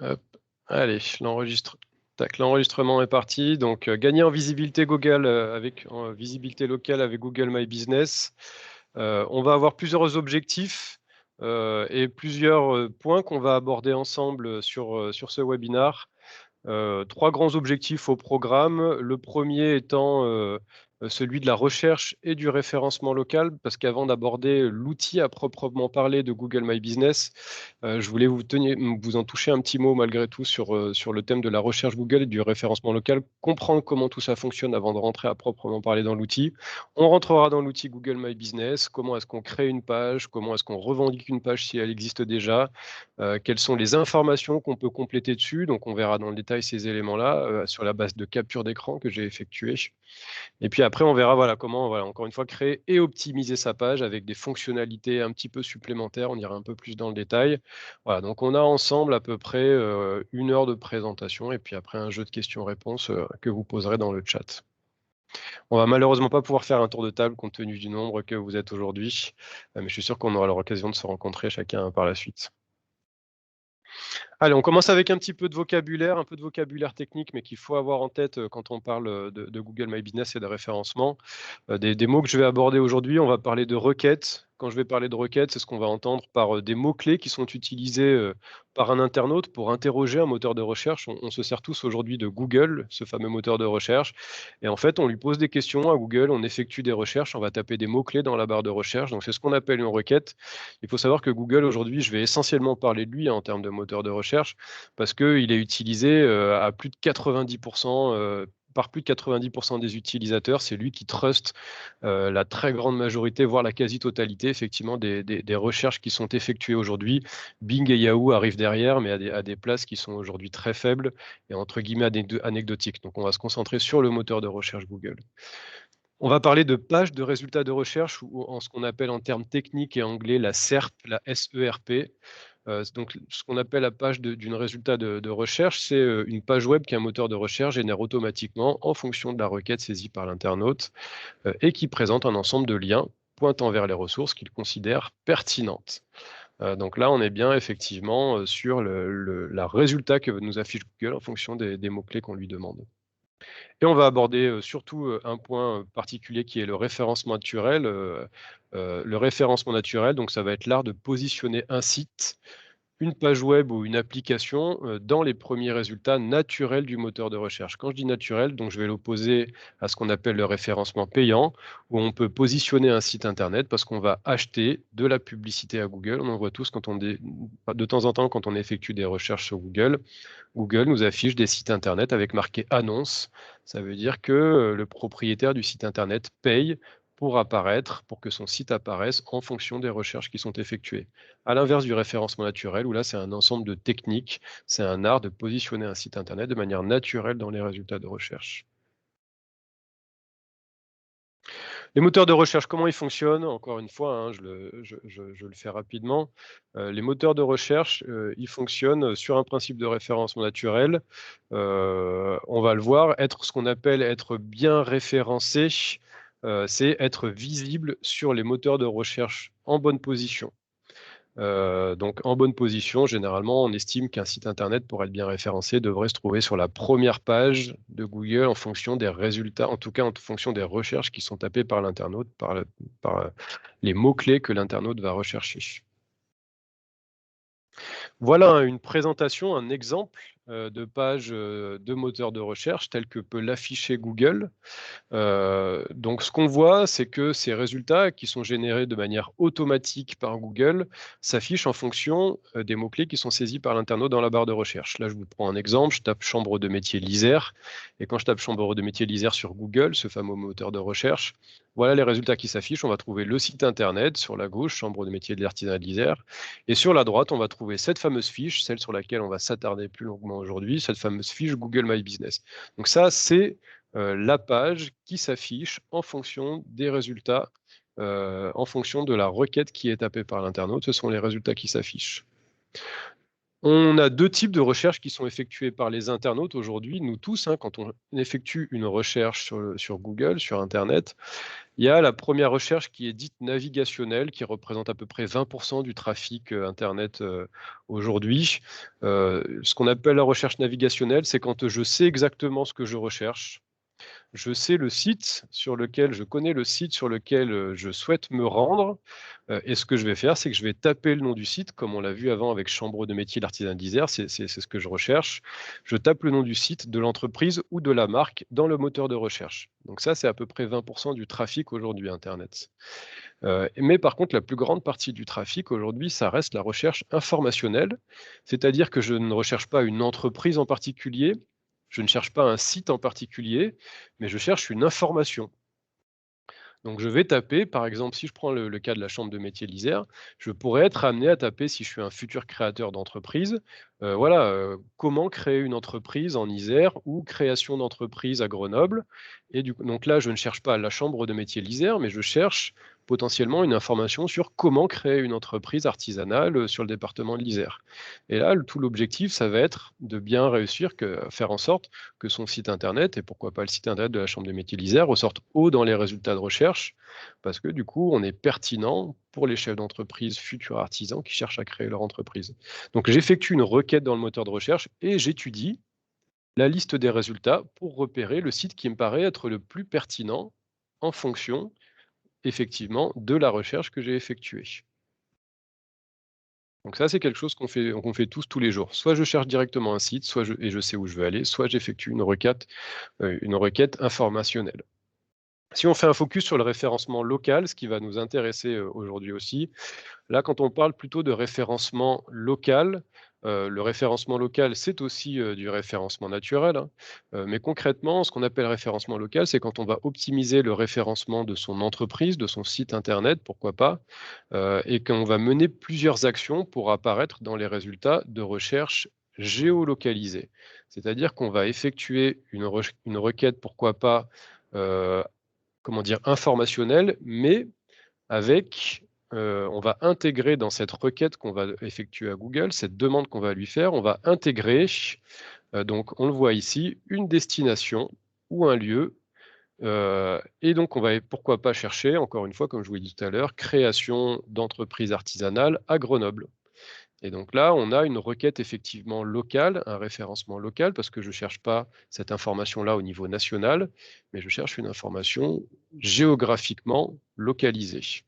Hop, allez, l'enregistrement est parti. Donc, gagner en visibilité Google en visibilité locale avec Google My Business. On va avoir plusieurs objectifs et plusieurs points qu'on va aborder ensemble sur ce webinar. 3 grands objectifs au programme. Le premier étant celui de la recherche et du référencement local, parce qu'avant d'aborder l'outil à proprement parler de Google My Business, je voulais vous en toucher un petit mot malgré tout sur le thème de la recherche Google et du référencement local, comprendre comment tout ça fonctionne avant de rentrer à proprement parler dans l'outil. On rentrera dans l'outil Google My Business, comment est-ce qu'on crée une page, comment est-ce qu'on revendique une page si elle existe déjà, quelles sont les informations qu'on peut compléter dessus. Donc, on verra dans le détail ces éléments-là sur la base de capture d'écran que j'ai effectuée. Et puis après, on verra comment, encore une fois, créer et optimiser sa page avec des fonctionnalités un petit peu supplémentaires. On ira un peu plus dans le détail. Voilà, donc on a ensemble à peu près 1 heure de présentation et puis après un jeu de questions-réponses que vous poserez dans le chat. On va malheureusement pas pouvoir faire un tour de table compte tenu du nombre que vous êtes aujourd'hui, mais je suis sûr qu'on aura l'occasion de se rencontrer chacun par la suite. Allez, on commence avec un petit peu de vocabulaire technique, mais qu'il faut avoir en tête quand on parle de Google My Business et de référencement. Des mots que je vais aborder aujourd'hui, on va parler de requêtes. Quand je vais parler de requêtes, c'est ce qu'on va entendre par des mots-clés qui sont utilisés par un internaute pour interroger un moteur de recherche. On se sert tous aujourd'hui de Google, ce fameux moteur de recherche. Et en fait, on lui pose des questions à Google, on effectue des recherches, on va taper des mots-clés dans la barre de recherche. Donc, c'est ce qu'on appelle une requête. Il faut savoir que Google, aujourd'hui, je vais essentiellement parler de lui en termes de moteur de recherche, parce qu'il est utilisé à plus de 90%, par plus de 90% des utilisateurs. C'est lui qui trust la très grande majorité, voire la quasi-totalité, effectivement, des recherches qui sont effectuées aujourd'hui. Bing et Yahoo arrivent derrière, mais à des places qui sont aujourd'hui très faibles et entre guillemets anecdotiques. Donc, on va se concentrer sur le moteur de recherche Google. On va parler de pages de résultats de recherche ou en ce qu'on appelle en termes techniques et anglais la SERP, la SERP. Donc, ce qu'on appelle la page d'une résultat de recherche, c'est une page web qu'un moteur de recherche génère automatiquement en fonction de la requête saisie par l'internaute et qui présente un ensemble de liens pointant vers les ressources qu'il considère pertinentes. Donc là, on est bien effectivement sur la résultat que nous affiche Google en fonction des mots-clés qu'on lui demande. Et on va aborder surtout un point particulier qui est le référencement naturel. Le référencement naturel, donc ça va être l'art de positionner un site, une page web ou une application dans les premiers résultats naturels du moteur de recherche. Quand je dis naturel, donc je vais l'opposer à ce qu'on appelle le référencement payant, où on peut positionner un site internet parce qu'on va acheter de la publicité à Google. On en voit tous de temps en temps quand on effectue des recherches sur Google. Google nous affiche des sites internet avec marqué annonce. Ça veut dire que le propriétaire du site internet paye pour apparaître, pour que son site apparaisse en fonction des recherches qui sont effectuées. À l'inverse du référencement naturel, où là, c'est un ensemble de techniques, c'est un art de positionner un site internet de manière naturelle dans les résultats de recherche. Les moteurs de recherche, comment ils fonctionnent? Encore une fois, hein, je le fais rapidement. Les moteurs de recherche, ils fonctionnent sur un principe de référencement naturel. On va le voir, être ce qu'on appelle être bien référencé, c'est être visible sur les moteurs de recherche en bonne position. Donc en bonne position, généralement, on estime qu'un site internet, pour être bien référencé, devrait se trouver sur la première page de Google en fonction des résultats, en tout cas en fonction des recherches qui sont tapées par l'internaute, par les mots-clés que l'internaute va rechercher. Voilà une présentation, un exemple de page de moteur de recherche tel que peut l'afficher Google. Donc ce qu'on voit, c'est que ces résultats qui sont générés de manière automatique par Google s'affichent en fonction des mots-clés qui sont saisis par l'internaute dans la barre de recherche. Là, je vous prends un exemple, je tape chambre de métier l'Isère, et quand je tape chambre de métier l'Isère sur Google, ce fameux moteur de recherche, voilà les résultats qui s'affichent. On va trouver le site internet sur la gauche, chambre de métier de l'artisanat de l'Isère, et sur la droite, on va trouver cette fameuse fiche, celle sur laquelle on va s'attarder plus longuement aujourd'hui, cette fameuse fiche Google My Business. Donc ça, c'est la page qui s'affiche en fonction des résultats, en fonction de la requête qui est tapée par l'internaute. Ce sont les résultats qui s'affichent. On a 2 types de recherches qui sont effectuées par les internautes aujourd'hui, nous tous, hein, quand on effectue une recherche sur Google, sur internet. Il y a la première recherche qui est dite navigationnelle, qui représente à peu près 20 du trafic internet aujourd'hui. Ce qu'on appelle la recherche navigationnelle, c'est quand je sais exactement ce que je recherche. Je sais le site sur lequel je connais le site sur lequel je souhaite me rendre. Et ce que je vais faire, c'est que je vais taper le nom du site, comme on l'a vu avant avec Chambre de métier, l'artisanat d'Isère, c'est ce que je recherche. Je tape le nom du site, de l'entreprise ou de la marque dans le moteur de recherche. Donc ça, c'est à peu près 20 du trafic aujourd'hui Internet. Mais par contre, la plus grande partie du trafic aujourd'hui, ça reste la recherche informationnelle, c'est-à-dire que je ne recherche pas une entreprise en particulier, je ne cherche pas un site en particulier, mais je cherche une information. Donc je vais taper, par exemple, si je prends le cas de la chambre de métier de l'Isère, je pourrais être amené à taper, si je suis un futur créateur d'entreprise, voilà, comment créer une entreprise en Isère ou création d'entreprise à Grenoble. Et donc là, je ne cherche pas la chambre de métier de l'Isère, mais je cherche potentiellement une information sur comment créer une entreprise artisanale sur le département de l'Isère. Et là, tout l'objectif, ça va être de bien réussir, faire en sorte que son site internet, et pourquoi pas le site internet de la Chambre des métiers de l'Isère, ressorte haut dans les résultats de recherche, parce que du coup, on est pertinent pour les chefs d'entreprise, futurs artisans qui cherchent à créer leur entreprise. Donc j'effectue une requête dans le moteur de recherche et j'étudie la liste des résultats pour repérer le site qui me paraît être le plus pertinent en fonction, effectivement, de la recherche que j'ai effectuée. Donc ça, c'est quelque chose qu'on fait tous les jours. Soit je cherche directement un site, et je sais où je veux aller, soit j'effectue une requête informationnelle. Si on fait un focus sur le référencement local, ce qui va nous intéresser aujourd'hui aussi, là, quand on parle plutôt de référencement local, le référencement local, c'est aussi du référencement naturel, hein. Mais concrètement, ce qu'on appelle référencement local, c'est quand on va optimiser le référencement de son entreprise, de son site internet, pourquoi pas, et qu'on va mener plusieurs actions pour apparaître dans les résultats de recherche géolocalisés. C'est-à-dire qu'on va effectuer une requête, pourquoi pas, euh, comment dire, informationnelle, mais avec, on va intégrer dans cette requête qu'on va effectuer à Google, cette demande qu'on va lui faire, on va intégrer, donc on le voit ici, une destination ou un lieu. Et donc on va pourquoi pas chercher, encore une fois, comme je vous l'ai dit tout à l'heure, création d'entreprise artisanale à Grenoble. Et donc là, on a une requête effectivement locale, un référencement local, parce que je ne cherche pas cette information-là au niveau national, mais je cherche une information géographiquement localisée.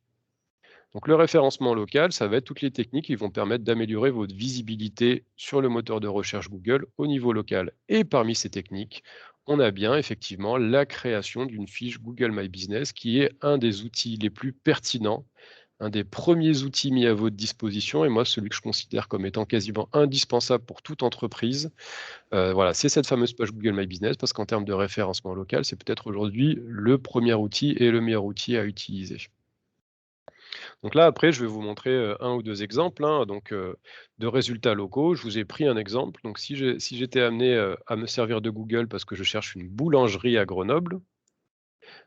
Donc le référencement local, ça va être toutes les techniques qui vont permettre d'améliorer votre visibilité sur le moteur de recherche Google au niveau local. Et parmi ces techniques, on a bien effectivement la création d'une fiche Google My Business qui est un des outils les plus pertinents, un des premiers outils mis à votre disposition et moi celui que je considère comme étant quasiment indispensable pour toute entreprise. Voilà, c'est cette fameuse page Google My Business parce qu'en termes de référencement local, c'est peut-être aujourd'hui le premier outil et le meilleur outil à utiliser. Donc là, après, je vais vous montrer un ou deux exemples, hein, donc, de résultats locaux. Je vous ai pris un exemple. Donc, si j'étais amené à me servir de Google parce que je cherche une boulangerie à Grenoble,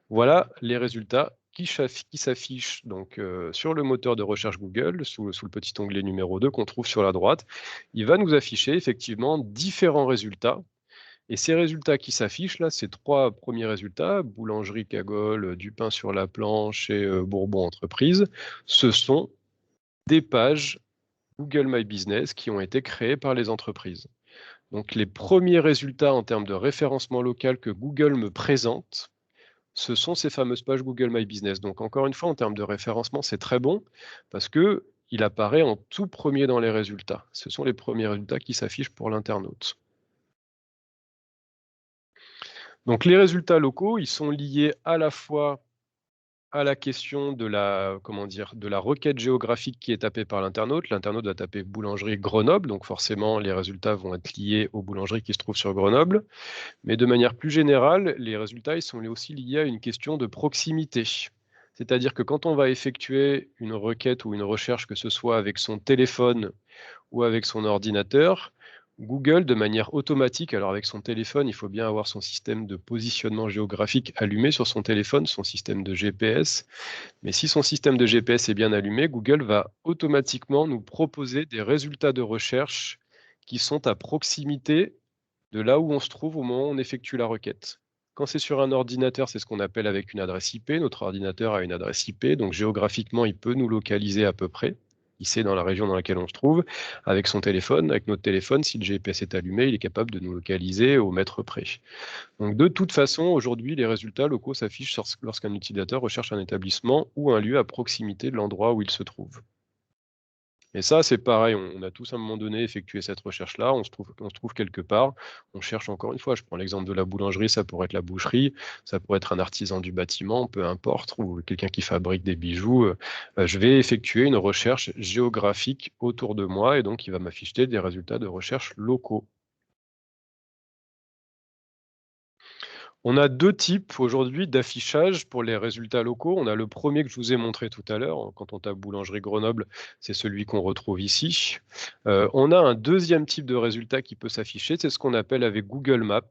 voilà les résultats qui s'affichent donc, sur le moteur de recherche Google, sous le petit onglet numéro 2 qu'on trouve sur la droite. Il va nous afficher effectivement différents résultats. Et ces résultats qui s'affichent là, ces 3 premiers résultats, boulangerie Cagole, du pain sur la planche et Bourbon Entreprise, ce sont des pages Google My Business qui ont été créées par les entreprises. Donc les premiers résultats en termes de référencement local que Google me présente, ce sont ces fameuses pages Google My Business. Donc encore une fois, en termes de référencement, c'est très bon parce qu'il apparaît en tout premier dans les résultats. Ce sont les premiers résultats qui s'affichent pour l'internaute. Donc les résultats locaux, ils sont liés à la fois à la question de la, comment dire, de la requête géographique qui est tapée par l'internaute. L'internaute va taper boulangerie Grenoble, donc forcément les résultats vont être liés aux boulangeries qui se trouvent sur Grenoble. Mais de manière plus générale, les résultats ils sont aussi liés à une question de proximité. C'est-à-dire que quand on va effectuer une requête ou une recherche, que ce soit avec son téléphone ou avec son ordinateur, Google, de manière automatique, alors avec son téléphone, il faut bien avoir son système de positionnement géographique allumé sur son téléphone, son système de GPS. Mais si son système de GPS est bien allumé, Google va automatiquement nous proposer des résultats de recherche qui sont à proximité de là où on se trouve au moment où on effectue la requête. Quand c'est sur un ordinateur, c'est ce qu'on appelle avec une adresse IP. Notre ordinateur a une adresse IP, donc géographiquement, il peut nous localiser à peu près. Il sait dans la région dans laquelle on se trouve. Avec son téléphone, avec notre téléphone, si le GPS est allumé, il est capable de nous localiser au mètre près. Donc de toute façon, aujourd'hui, les résultats locaux s'affichent lorsqu'un utilisateur recherche un établissement ou un lieu à proximité de l'endroit où il se trouve. Et ça, c'est pareil, on a tous à un moment donné effectué cette recherche-là, on se trouve quelque part, on cherche encore une fois, je prends l'exemple de la boulangerie, ça pourrait être la boucherie, ça pourrait être un artisan du bâtiment, peu importe, ou quelqu'un qui fabrique des bijoux. Je vais effectuer une recherche géographique autour de moi et donc il va m'afficher des résultats de recherche locaux. On a 2 types aujourd'hui d'affichage pour les résultats locaux. On a le premier que je vous ai montré tout à l'heure, quand on tape boulangerie Grenoble, c'est celui qu'on retrouve ici. On a un deuxième type de résultat qui peut s'afficher, c'est ce qu'on appelle avec Google Maps.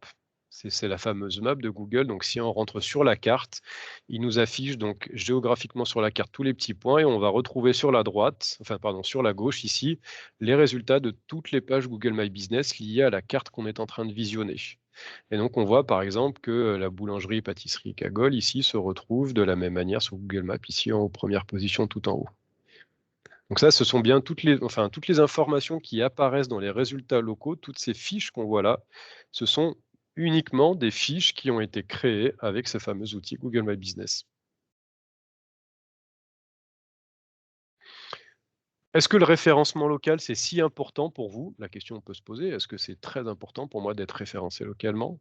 C'est la fameuse map de Google. Donc si on rentre sur la carte, il nous affiche donc géographiquement sur la carte tous les petits points et on va retrouver sur la droite, enfin pardon, sur la gauche ici, les résultats de toutes les pages Google My Business liées à la carte qu'on est en train de visionner. Et donc, on voit par exemple que la boulangerie-pâtisserie Cagole ici se retrouve de la même manière sur Google Maps, ici en première position tout en haut. Donc ça, ce sont bien toutes les informations qui apparaissent dans les résultats locaux, toutes ces fiches qu'on voit là, ce sont uniquement des fiches qui ont été créées avec ce fameux outil Google My Business. Est-ce que le référencement local, c'est si important pour vous? La question peut se poser. Est-ce que c'est très important pour moi d'être référencé localement?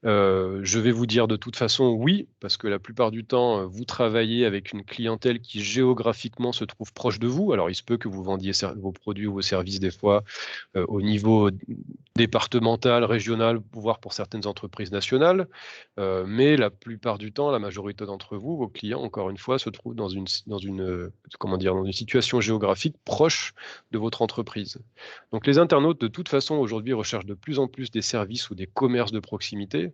Je vais vous dire de toute façon oui, parce que la plupart du temps, vous travaillez avec une clientèle qui géographiquement se trouve proche de vous. Alors il se peut que vous vendiez vos produits ou vos services des fois, au niveau départemental, régional, voire pour certaines entreprises nationales. Mais la plupart du temps, la majorité d'entre vous, vos clients, encore une fois, se trouvent comment dire? Dans une situation géographique proche de votre entreprise. Donc les internautes, de toute façon, aujourd'hui, recherchent de plus en plus des services ou des commerces de proximité.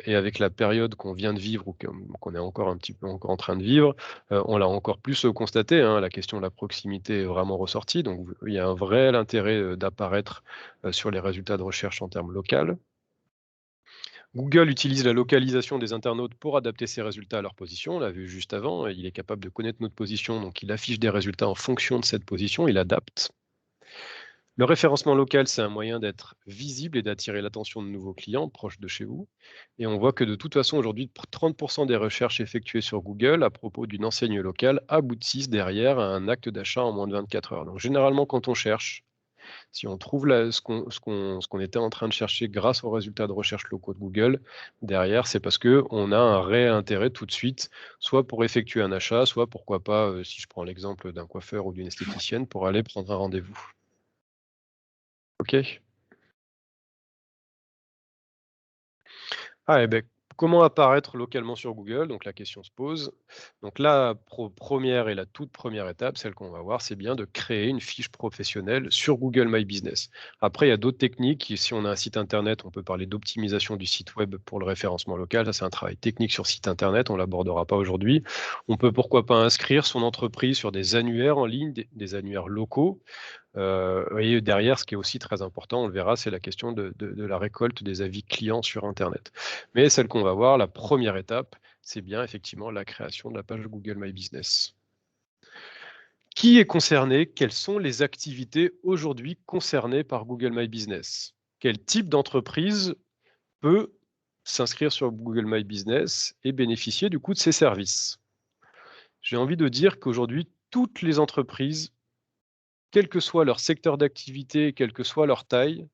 Et avec la période qu'on vient de vivre ou qu'on est encore un petit peu encore en train de vivre, on l'a encore plus constaté, hein, la question de la proximité est vraiment ressortie. Donc il y a un vrai intérêt d'apparaître sur les résultats de recherche en termes local. Google utilise la localisation des internautes pour adapter ses résultats à leur position. On l'a vu juste avant, il est capable de connaître notre position, donc il affiche des résultats en fonction de cette position, il adapte. Le référencement local, c'est un moyen d'être visible et d'attirer l'attention de nouveaux clients proches de chez vous. Et on voit que de toute façon, aujourd'hui, 30% des recherches effectuées sur Google à propos d'une enseigne locale aboutissent derrière à un acte d'achat en moins de 24 heures. Donc généralement, quand on cherche, si on trouve ce qu'on était en train de chercher grâce aux résultats de recherche locaux de Google, derrière, c'est parce qu'on a un réel intérêt tout de suite, soit pour effectuer un achat, soit pourquoi pas, si je prends l'exemple d'un coiffeur ou d'une esthéticienne, pour aller prendre un rendez-vous. OK? Ah et beh, comment apparaître localement sur Google? Donc la question se pose. Donc la première et la toute première étape, celle qu'on va voir, c'est bien de créer une fiche professionnelle sur Google My Business. Après, il y a d'autres techniques. Et si on a un site internet, on peut parler d'optimisation du site web pour le référencement local. Ça, c'est un travail technique sur site internet, on l'abordera pas aujourd'hui. On peut pourquoi pas inscrire son entreprise sur des annuaires en ligne, des annuaires locaux. Et derrière, ce qui est aussi très important, on le verra, c'est la question de la récolte des avis clients sur internet. Mais celle qu'on va voir, la première étape, c'est bien effectivement la création de la page Google My Business. Qui est concerné? Quelles sont les activités aujourd'hui concernées par Google My Business? Quel type d'entreprise peut s'inscrire sur Google My Business et bénéficier du coup de ces services? J'ai envie de dire qu'aujourd'hui, toutes les entreprises, quel que soit leur secteur d'activité, quelle que soit leur taille,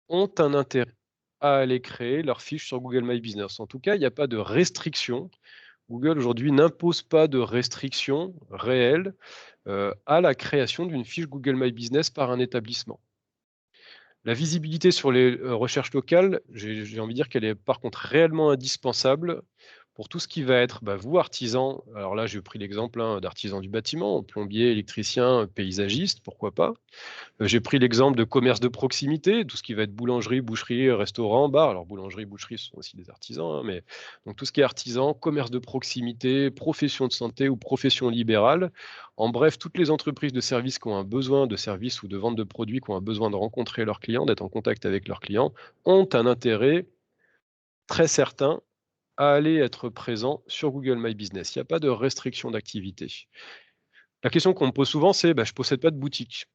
ont un intérêt à aller créer leur fiche sur Google My Business. En tout cas, il n'y a pas de restriction. Google aujourd'hui n'impose pas de restrictions réelles à la création d'une fiche Google My Business par un établissement. La visibilité sur les recherches locales, j'ai envie de dire qu'elle est par contre réellement indispensable pour tout ce qui va être, vous artisan, alors là j'ai pris l'exemple d'artisan du bâtiment, plombier, électricien, paysagiste, pourquoi pas. J'ai pris l'exemple de commerce de proximité, tout ce qui va être boulangerie, boucherie, restaurant, bar. Alors boulangerie, boucherie, ce sont aussi des artisans, mais donc tout ce qui est artisan, commerce de proximité, profession de santé ou profession libérale. En bref, toutes les entreprises de services qui ont un besoin de services ou de vente de produits, qui ont un besoin de rencontrer leurs clients, d'être en contact avec leurs clients, ont un intérêt très certain à aller être présent sur Google My Business. Il n'y a pas de restriction d'activité. La question qu'on me pose souvent, c'est je ne possède pas de boutique.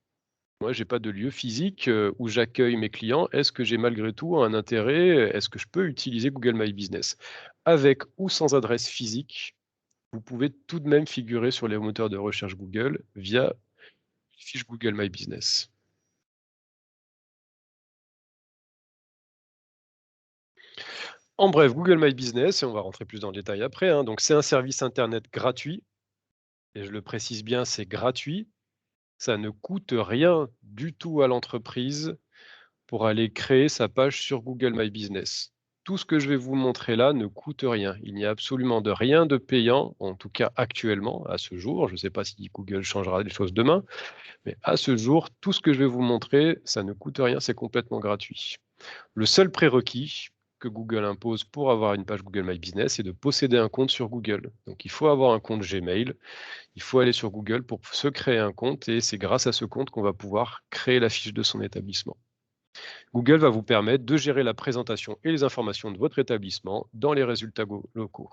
Moi, j'ai pas de lieu physique où j'accueille mes clients. Est-ce que j'ai malgré tout un intérêt? Est-ce que je peux utiliser Google My Business? Avec ou sans adresse physique, vous pouvez tout de même figurer sur les moteurs de recherche Google via une fiche Google My Business. En bref, Google My Business, et on va rentrer plus dans le détail après, hein, donc c'est un service internet gratuit, et je le précise bien, c'est gratuit. Ça ne coûte rien du tout à l'entreprise pour aller créer sa page sur Google My Business. Tout ce que je vais vous montrer là ne coûte rien. Il n'y a absolument de rien de payant, en tout cas actuellement, à ce jour. Je ne sais pas si Google changera les choses demain, mais à ce jour, tout ce que je vais vous montrer, ça ne coûte rien, c'est complètement gratuit. Le seul prérequis que Google impose pour avoir une page Google My Business, c'est de posséder un compte sur Google. Donc il faut avoir un compte Gmail, il faut aller sur Google pour se créer un compte et c'est grâce à ce compte qu'on va pouvoir créer la fiche de son établissement. Google va vous permettre de gérer la présentation et les informations de votre établissement dans les résultats locaux.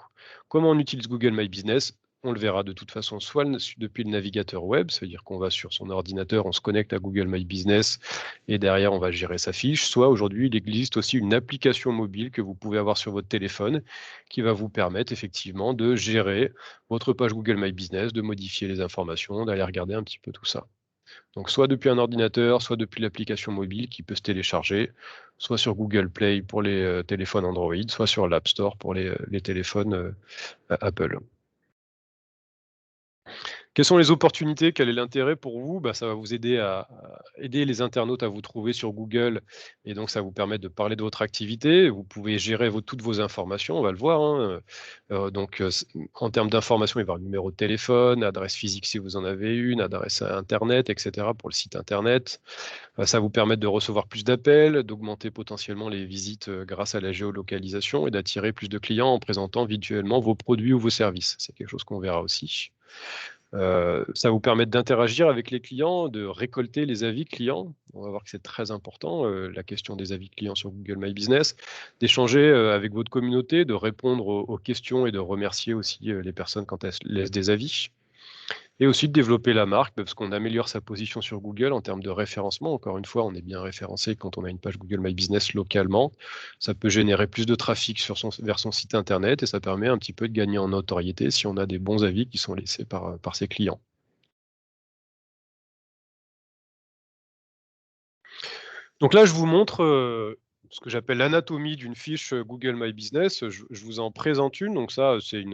Comment on utilise Google My Business? On le verra de toute façon soit depuis le navigateur web, c'est-à-dire qu'on va sur son ordinateur, on se connecte à Google My Business et derrière on va gérer sa fiche, soit aujourd'hui il existe aussi une application mobile que vous pouvez avoir sur votre téléphone qui va vous permettre effectivement de gérer votre page Google My Business, de modifier les informations, d'aller regarder un petit peu tout ça. Donc soit depuis un ordinateur, soit depuis l'application mobile qui peut se télécharger, soit sur Google Play pour les téléphones Android, soit sur l'App Store pour les téléphones Apple. Quelles sont les opportunités? Quel est l'intérêt pour vous? Ça va vous aider à aider les internautes à vous trouver sur Google et donc ça va vous permettre de parler de votre activité. Vous pouvez gérer toutes vos informations, on va le voir, hein. En termes d'informations, il va y avoir le numéro de téléphone, adresse physique si vous en avez une, adresse internet, et cetera pour le site internet. Ça va vous permettre de recevoir plus d'appels, d'augmenter potentiellement les visites, grâce à la géolocalisation et d'attirer plus de clients en présentant visuellement vos produits ou vos services. C'est quelque chose qu'on verra aussi. Ça va vous permettre d'interagir avec les clients, de récolter les avis clients. On va voir que c'est très important, la question des avis clients sur Google My Business, d'échanger avec votre communauté, de répondre aux questions et de remercier aussi les personnes quand elles laissent des avis. Et aussi de développer la marque, parce qu'on améliore sa position sur Google en termes de référencement. Encore une fois, on est bien référencé quand on a une page Google My Business localement. Ça peut générer plus de trafic vers son site internet et ça permet un petit peu de gagner en notoriété si on a des bons avis qui sont laissés par ses clients. Donc là, je vous montre ce que j'appelle l'anatomie d'une fiche Google My Business. Je vous en présente une. Donc ça, c'est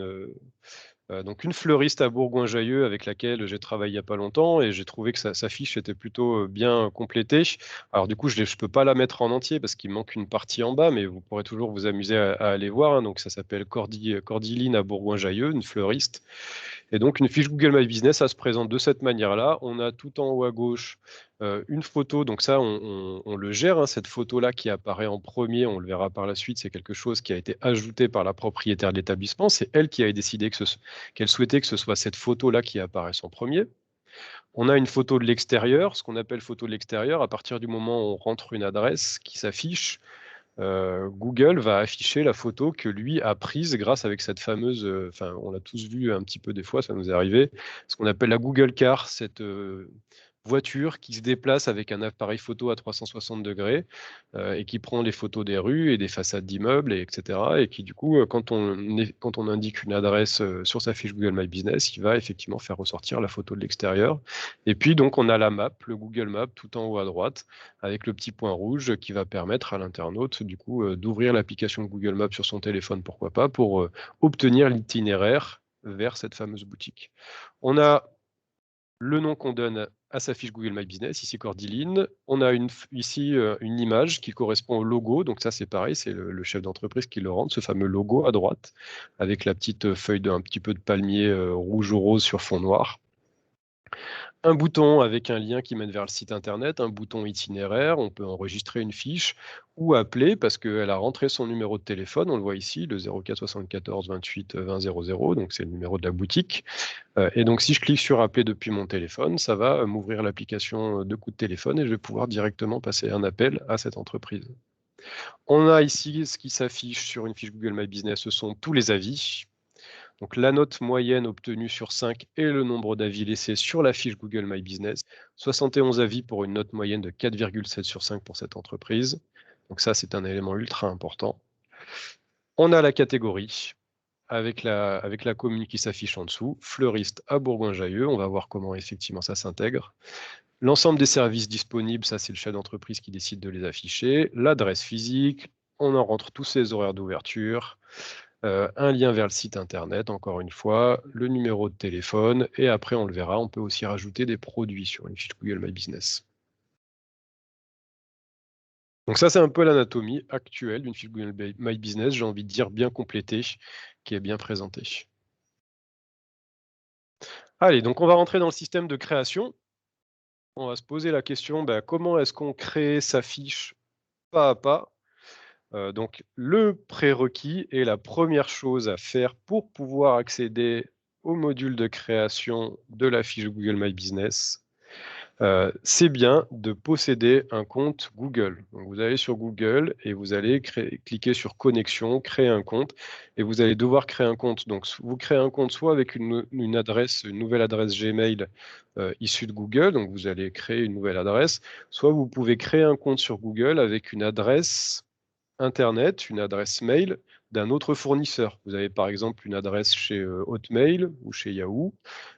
donc une fleuriste à Bourgoin-Jallieu avec laquelle j'ai travaillé il y a pas longtemps et j'ai trouvé que sa fiche était plutôt, bien complétée. Alors du coup, je peux pas la mettre en entier parce qu'il manque une partie en bas, mais vous pourrez toujours vous amuser à aller voir, hein. Donc ça s'appelle Cordiline à Bourgoin-Jallieu, une fleuriste. Et donc une fiche Google My Business, ça se présente de cette manière-là. On a tout en haut à gauche, une photo, donc ça on le gère, hein, cette photo-là qui apparaît en premier, on le verra par la suite, c'est quelque chose qui a été ajouté par la propriétaire de l'établissement. C'est elle qui avait décidé qu'elle souhaitait que ce soit cette photo-là qui apparaisse en premier. On a une photo de l'extérieur, ce qu'on appelle photo de l'extérieur. À partir du moment où on rentre une adresse qui s'affiche, Google va afficher la photo que lui a prise grâce avec cette fameuse, enfin on l'a tous vu un petit peu des fois, ça nous est arrivé, ce qu'on appelle la Google Car, cette voiture qui se déplace avec un appareil photo à 360 degrés et qui prend les photos des rues et des façades d'immeubles, etc. Et qui du coup, quand on indique une adresse sur sa fiche Google My Business, il va effectivement faire ressortir la photo de l'extérieur. Et puis donc on a la map, le Google Map tout en haut à droite, avec le petit point rouge qui va permettre à l'internaute du coup d'ouvrir l'application Google Maps sur son téléphone, pourquoi pas, pour obtenir l'itinéraire vers cette fameuse boutique. On a le nom qu'on donne à sa fiche Google My Business, ici Cordiline. On a ici une image qui correspond au logo, donc ça c'est pareil, c'est le chef d'entreprise qui le rend, ce fameux logo à droite, avec la petite feuille d'un petit peu de palmier rouge ou rose sur fond noir. Un bouton avec un lien qui mène vers le site internet, un bouton itinéraire, on peut enregistrer une fiche ou appeler parce qu'elle a rentré son numéro de téléphone, on le voit ici, le 04 74 28 20 00, donc c'est le numéro de la boutique. Et donc si je clique sur appeler depuis mon téléphone, ça va m'ouvrir l'application de coup de téléphone et je vais pouvoir directement passer un appel à cette entreprise. On a ici ce qui s'affiche sur une fiche Google My Business, ce sont tous les avis. Donc la note moyenne obtenue sur 5 et le nombre d'avis laissés sur la fiche Google My Business. 71 avis pour une note moyenne de 4,7 sur 5 pour cette entreprise. Donc ça, c'est un élément ultra important. On a la catégorie avec la commune qui s'affiche en dessous, fleuriste à Bourgoin-Jallieu. On va voir comment effectivement ça s'intègre. L'ensemble des services disponibles, ça c'est le chef d'entreprise qui décide de les afficher. L'adresse physique, on en rentre tous ces horaires d'ouverture. Un lien vers le site internet, encore une fois, le numéro de téléphone, et après on le verra, on peut aussi rajouter des produits sur une fiche Google My Business. Donc ça, c'est un peu l'anatomie actuelle d'une fiche Google My Business, j'ai envie de dire bien complétée, qui est bien présentée. Allez, donc on va rentrer dans le système de création. On va se poser la question, comment est-ce qu'on crée sa fiche pas à pas? Donc le prérequis et la première chose à faire pour pouvoir accéder au module de création de la fiche Google My Business, c'est bien de posséder un compte Google. Donc vous allez sur Google et vous allez cliquer sur connexion, créer un compte, et vous allez devoir créer un compte. Donc vous créez un compte soit avec une nouvelle adresse Gmail issue de Google, donc vous allez créer une nouvelle adresse, soit vous pouvez créer un compte sur Google avec une adresse Internet, une adresse mail d'un autre fournisseur. Vous avez par exemple une adresse chez Hotmail ou chez Yahoo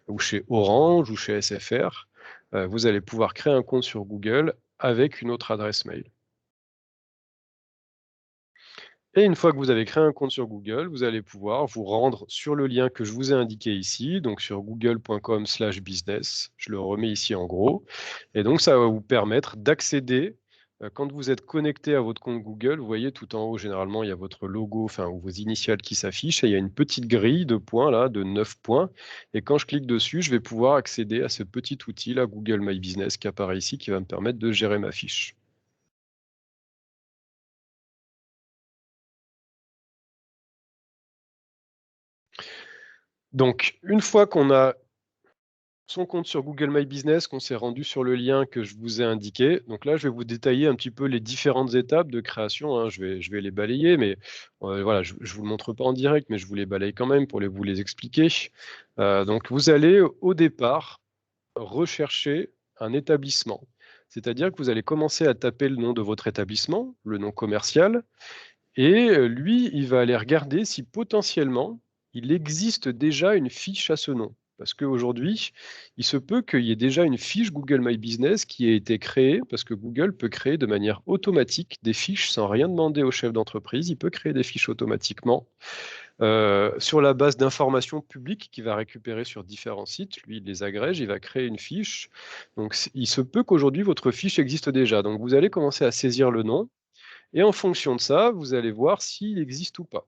ou chez Orange ou chez SFR. Vous allez pouvoir créer un compte sur Google avec une autre adresse mail. Et une fois que vous avez créé un compte sur Google, vous allez pouvoir vous rendre sur le lien que je vous ai indiqué ici, donc sur google.com/business. Je le remets ici en gros. Et donc, ça va vous permettre d'accéder, quand vous êtes connecté à votre compte Google, vous voyez tout en haut, généralement, il y a votre logo, enfin, ou vos initiales qui s'affichent, et il y a une petite grille de points, là, de 9 points. Et quand je clique dessus, je vais pouvoir accéder à ce petit outil, là, Google My Business, qui apparaît ici, qui va me permettre de gérer ma fiche. Donc, une fois qu'on a son compte sur Google My Business, qu'on s'est rendu sur le lien que je vous ai indiqué. Donc là, je vais vous détailler un petit peu les différentes étapes de création, hein. Je vais les balayer, mais voilà, je ne vous le montre pas en direct, mais je vous les balaye quand même pour vous les expliquer. Donc vous allez au départ rechercher un établissement. C'est-à-dire que vous allez commencer à taper le nom de votre établissement, le nom commercial, et lui, il va aller regarder si potentiellement, il existe déjà une fiche à ce nom. Parce qu'aujourd'hui, il se peut qu'il y ait déjà une fiche Google My Business qui ait été créée, parce que Google peut créer de manière automatique des fiches sans rien demander au chef d'entreprise. Il peut créer des fiches automatiquement sur la base d'informations publiques qu'il va récupérer sur différents sites. Lui, il les agrège, il va créer une fiche. Donc, il se peut qu'aujourd'hui, votre fiche existe déjà. Donc, vous allez commencer à saisir le nom. Et en fonction de ça, vous allez voir s'il existe ou pas.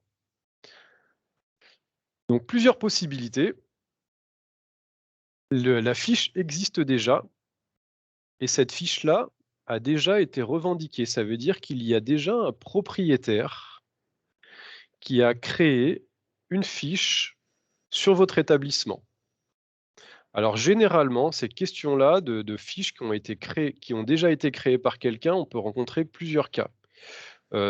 Donc plusieurs possibilités. La fiche existe déjà et cette fiche-là a déjà été revendiquée. Ça veut dire qu'il y a déjà un propriétaire qui a créé une fiche sur votre établissement. Alors généralement, ces questions-là de fiches qui ont déjà été créées par quelqu'un, on peut rencontrer plusieurs cas.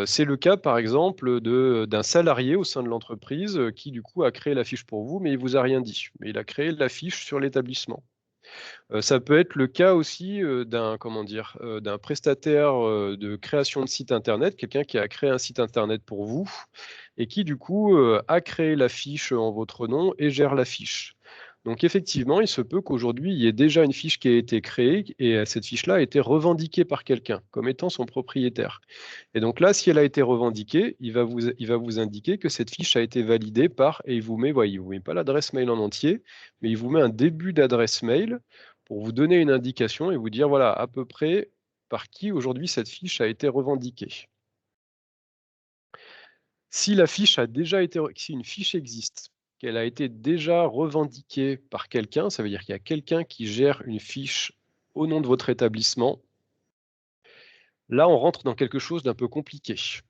C'est le cas, par exemple, d'un salarié au sein de l'entreprise qui, du coup, a créé la fiche pour vous, mais il ne vous a rien dit. Mais il a créé la fiche sur l'établissement. Ça peut être le cas aussi d'un prestataire de création de site internet, quelqu'un qui a créé un site internet pour vous et qui, du coup, a créé la fiche en votre nom et gère la fiche. Donc effectivement, il se peut qu'aujourd'hui, il y ait déjà une fiche qui a été créée et cette fiche-là a été revendiquée par quelqu'un comme étant son propriétaire. Et donc là, si elle a été revendiquée, il va vous indiquer que cette fiche a été validée par, et il vous met pas l'adresse mail en entier, mais il vous met un début d'adresse mail pour vous donner une indication et vous dire, voilà, à peu près par qui aujourd'hui cette fiche a été revendiquée. Si la fiche a déjà été, si une fiche existe, qu'elle a été déjà revendiquée par quelqu'un, ça veut dire qu'il y a quelqu'un qui gère une fiche au nom de votre établissement. Là, on rentre dans quelque chose d'un peu compliqué. Je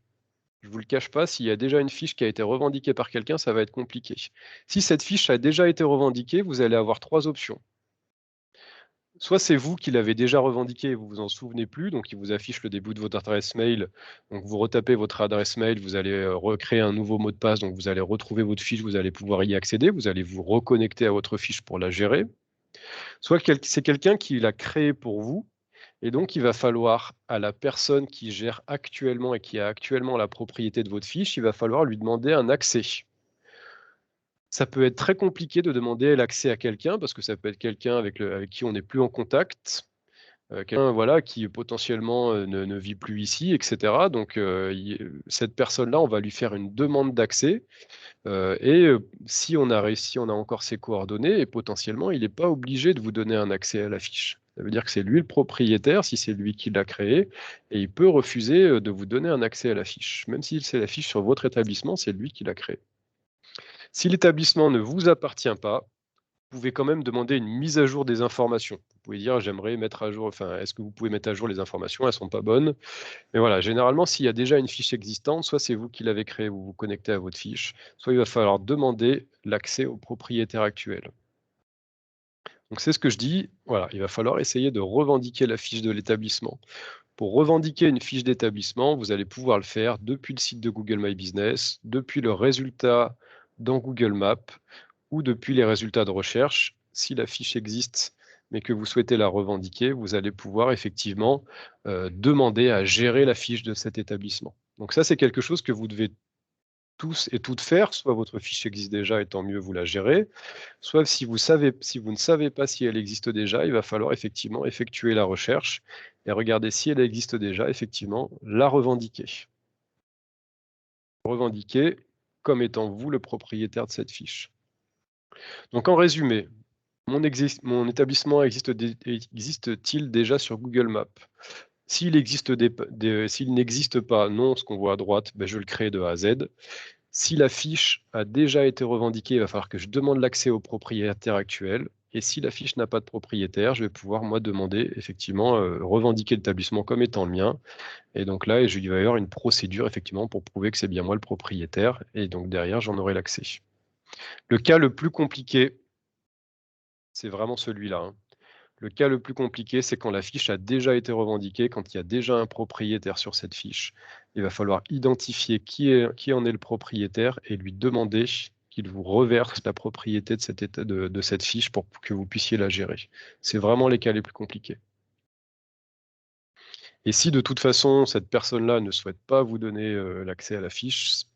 ne vous le cache pas, s'il y a déjà une fiche qui a été revendiquée par quelqu'un, ça va être compliqué. Si cette fiche a déjà été revendiquée, vous allez avoir trois options. Soit c'est vous qui l'avez déjà revendiqué et vous vous en souvenez plus, donc il vous affiche le début de votre adresse mail. Donc vous retapez votre adresse mail, vous allez recréer un nouveau mot de passe, donc vous allez retrouver votre fiche, vous allez pouvoir y accéder, vous allez vous reconnecter à votre fiche pour la gérer. Soit c'est quelqu'un qui l'a créé pour vous, et donc il va falloir à la personne qui gère actuellement et qui a actuellement la propriété de votre fiche, il va falloir lui demander un accès. Ça peut être très compliqué de demander l'accès à quelqu'un parce que ça peut être quelqu'un avec qui on n'est plus en contact, quelqu'un voilà, qui potentiellement ne vit plus ici, etc. Donc cette personne-là, on va lui faire une demande d'accès si on a réussi, on a encore ses coordonnées et potentiellement, il n'est pas obligé de vous donner un accès à la fiche. Ça veut dire que c'est lui le propriétaire, si c'est lui qui l'a créé, et il peut refuser de vous donner un accès à la fiche. Même si c'est la fiche sur votre établissement, c'est lui qui l'a créé. Si l'établissement ne vous appartient pas, vous pouvez quand même demander une mise à jour des informations. Vous pouvez dire, j'aimerais mettre à jour, enfin, est-ce que vous pouvez mettre à jour les informations? Elles ne sont pas bonnes. Mais voilà, généralement, s'il y a déjà une fiche existante, soit c'est vous qui l'avez créée, vous vous connectez à votre fiche, soit il va falloir demander l'accès au propriétaire actuel. Donc c'est ce que je dis, voilà, il va falloir essayer de revendiquer la fiche de l'établissement. Pour revendiquer une fiche d'établissement, vous allez pouvoir le faire depuis le site de Google My Business, depuis le résultat dans Google Maps ou depuis les résultats de recherche. Si la fiche existe mais que vous souhaitez la revendiquer, vous allez pouvoir effectivement demander à gérer la fiche de cet établissement. Donc ça, c'est quelque chose que vous devez tous et toutes faire. Soit votre fiche existe déjà et tant mieux, vous la gérez. Soit si vous ne savez pas si elle existe déjà, il va falloir effectivement effectuer la recherche et regarder si elle existe déjà, effectivement, la revendiquer. Revendiquer comme étant vous le propriétaire de cette fiche. Donc en résumé, mon établissement existe-t-il déjà sur Google Maps? S'il n'existe pas, non, ce qu'on voit à droite, ben, je le crée de A à Z. Si la fiche a déjà été revendiquée, il va falloir que je demande l'accès au propriétaire actuel. Et si la fiche n'a pas de propriétaire, je vais pouvoir, moi, demander, effectivement, revendiquer l'établissement comme étant le mien. Et donc là, il va y avoir une procédure, effectivement, pour prouver que c'est bien moi le propriétaire. Et donc derrière, j'en aurai l'accès. Le cas le plus compliqué, c'est vraiment celui-là, hein. Le cas le plus compliqué, c'est quand la fiche a déjà été revendiquée, quand il y a déjà un propriétaire sur cette fiche. Il va falloir identifier qui en est le propriétaire et lui demander qu'il vous reverse la propriété de cette fiche pour que vous puissiez la gérer. C'est vraiment les cas les plus compliqués. Et si de toute façon, cette personne-là ne souhaite pas vous donner l'accès à la fiche,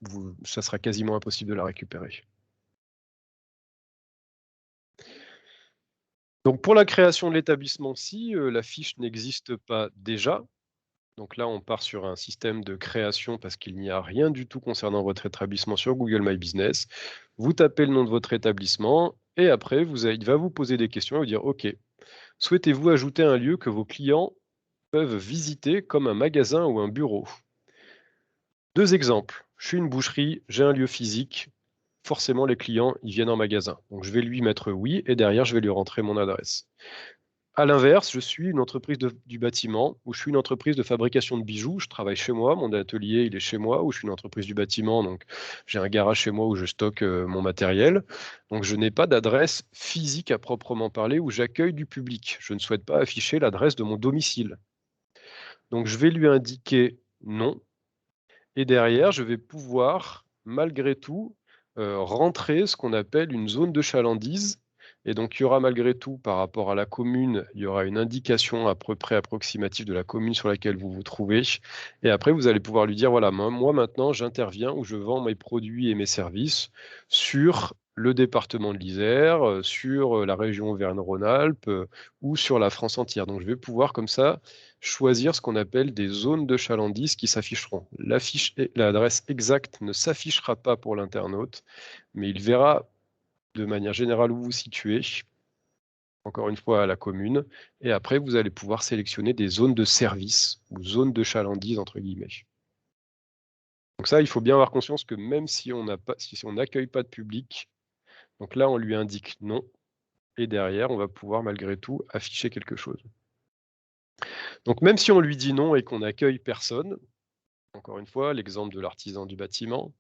ça sera quasiment impossible de la récupérer. Donc pour la création de l'établissement, si la fiche n'existe pas déjà, donc là on part sur un système de création parce qu'il n'y a rien du tout concernant votre établissement sur Google My Business. Vous tapez le nom de votre établissement et après il va vous poser des questions et vous dire OK, souhaitez-vous ajouter un lieu que vos clients peuvent visiter comme un magasin ou un bureau? Deux exemples. Je suis une boucherie, j'ai un lieu physique. Forcément, les clients, ils viennent en magasin. Donc, je vais lui mettre oui et derrière, je vais lui rentrer mon adresse. À l'inverse, je suis une entreprise du bâtiment ou je suis une entreprise de fabrication de bijoux. Je travaille chez moi, mon atelier, il est chez moi, ou je suis une entreprise du bâtiment, donc j'ai un garage chez moi où je stocke mon matériel. Donc, je n'ai pas d'adresse physique à proprement parler où j'accueille du public. Je ne souhaite pas afficher l'adresse de mon domicile. Donc, je vais lui indiquer non. Et derrière, je vais pouvoir, malgré tout, rentrer ce qu'on appelle une zone de chalandise. Et donc, il y aura malgré tout, par rapport à la commune, il y aura une indication à peu près approximative de la commune sur laquelle vous vous trouvez. Et après, vous allez pouvoir lui dire, voilà, moi maintenant, j'interviens ou je vends mes produits et mes services sur le département de l'Isère, sur la région Auvergne-Rhône-Alpes ou sur la France entière. Donc, je vais pouvoir comme ça choisir ce qu'on appelle des zones de chalandise qui s'afficheront. L'adresse exacte ne s'affichera pas pour l'internaute, mais il verra de manière générale où vous situez, encore une fois à la commune, et après vous allez pouvoir sélectionner des zones de service ou zones de chalandise entre guillemets. Donc ça, il faut bien avoir conscience que même si on n'accueille pas de public, donc là on lui indique non, et derrière on va pouvoir malgré tout afficher quelque chose. Donc même si on lui dit non et qu'on n'accueille personne, encore une fois, l'exemple de l'artisan du bâtiment,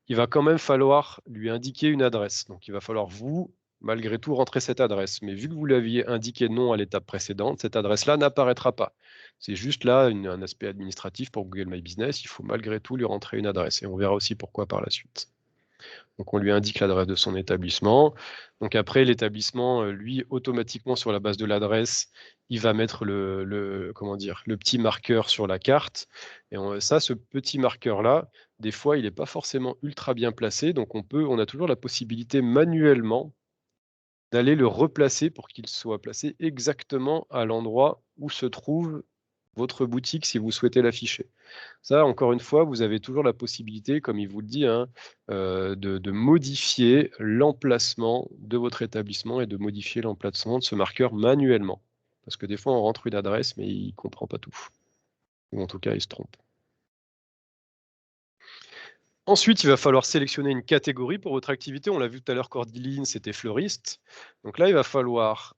il va quand même falloir lui indiquer une adresse. Donc il va falloir vous malgré tout rentrer cette adresse. Mais vu que vous l'aviez indiqué non à l'étape précédente, cette adresse-là n'apparaîtra pas. C'est juste là un aspect administratif pour Google My Business. Il faut malgré tout lui rentrer une adresse. Et on verra aussi pourquoi par la suite. Donc on lui indique l'adresse de son établissement. Donc après, l'établissement, lui, automatiquement sur la base de l'adresse, il va mettre comment dire, le petit marqueur sur la carte. Et ça, ce petit marqueur-là, des fois, il n'est pas forcément ultra bien placé. Donc on a toujours la possibilité manuellement d'aller le replacer pour qu'il soit placé exactement à l'endroit où se trouve votre boutique si vous souhaitez l'afficher. Ça, encore une fois, vous avez toujours la possibilité, comme il vous le dit, hein, de modifier l'emplacement de votre établissement et de modifier l'emplacement de ce marqueur manuellement. Parce que des fois, on rentre une adresse, mais il ne comprend pas tout. Ou en tout cas, il se trompe. Ensuite, il va falloir sélectionner une catégorie pour votre activité. On l'a vu tout à l'heure, Cordiline, c'était fleuriste. Donc là, il va falloir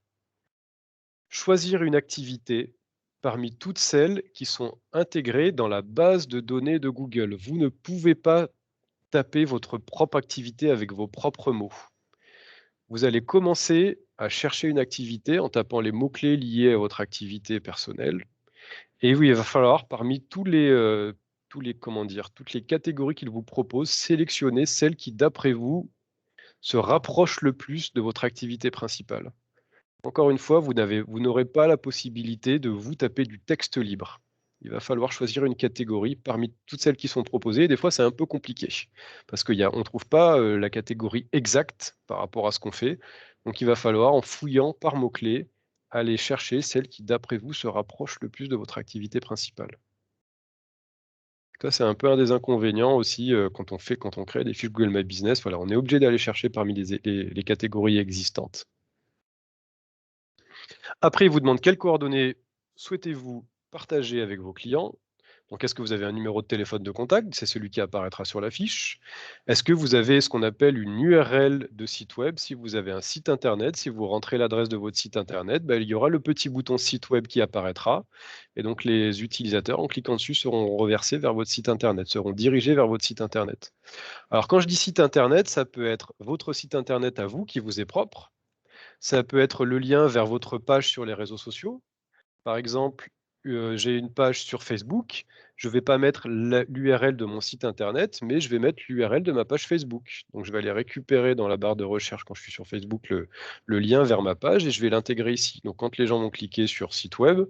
choisir une activité parmi toutes celles qui sont intégrées dans la base de données de Google. Vous ne pouvez pas taper votre propre activité avec vos propres mots. Vous allez commencer à chercher une activité en tapant les mots-clés liés à votre activité personnelle. Et oui, il va falloir, parmi toutes les catégories qu'il vous propose, sélectionner celle qui, d'après vous, se rapproche le plus de votre activité principale. Encore une fois, vous n'aurez pas la possibilité de vous taper du texte libre. Il va falloir choisir une catégorie parmi toutes celles qui sont proposées. Des fois, c'est un peu compliqué parce qu'on ne trouve pas la catégorie exacte par rapport à ce qu'on fait. Donc, il va falloir, en fouillant par mots-clés, aller chercher celle qui, d'après vous, se rapproche le plus de votre activité principale. Ça, c'est un peu un des inconvénients aussi quand on crée des fiches Google My Business. Voilà, on est obligé d'aller chercher parmi les catégories existantes. Après, il vous demande quelles coordonnées souhaitez-vous partager avec vos clients. Donc, est-ce que vous avez un numéro de téléphone de contact? C'est celui qui apparaîtra sur la fiche. Est-ce que vous avez ce qu'on appelle une URL de site web? Si vous avez un site internet, si vous rentrez l'adresse de votre site internet, il y aura le petit bouton site web qui apparaîtra. Et donc, les utilisateurs, en cliquant dessus, seront reversés vers votre site internet, seront dirigés vers votre site internet. Alors, quand je dis site internet, ça peut être votre site internet à vous qui vous est propre. Ça peut être le lien vers votre page sur les réseaux sociaux. Par exemple, j'ai une page sur Facebook, je ne vais pas mettre l'URL de mon site internet, mais je vais mettre l'URL de ma page Facebook. Donc je vais aller récupérer dans la barre de recherche quand je suis sur Facebook le lien vers ma page et je vais l'intégrer ici. Donc quand les gens vont cliquer sur site web,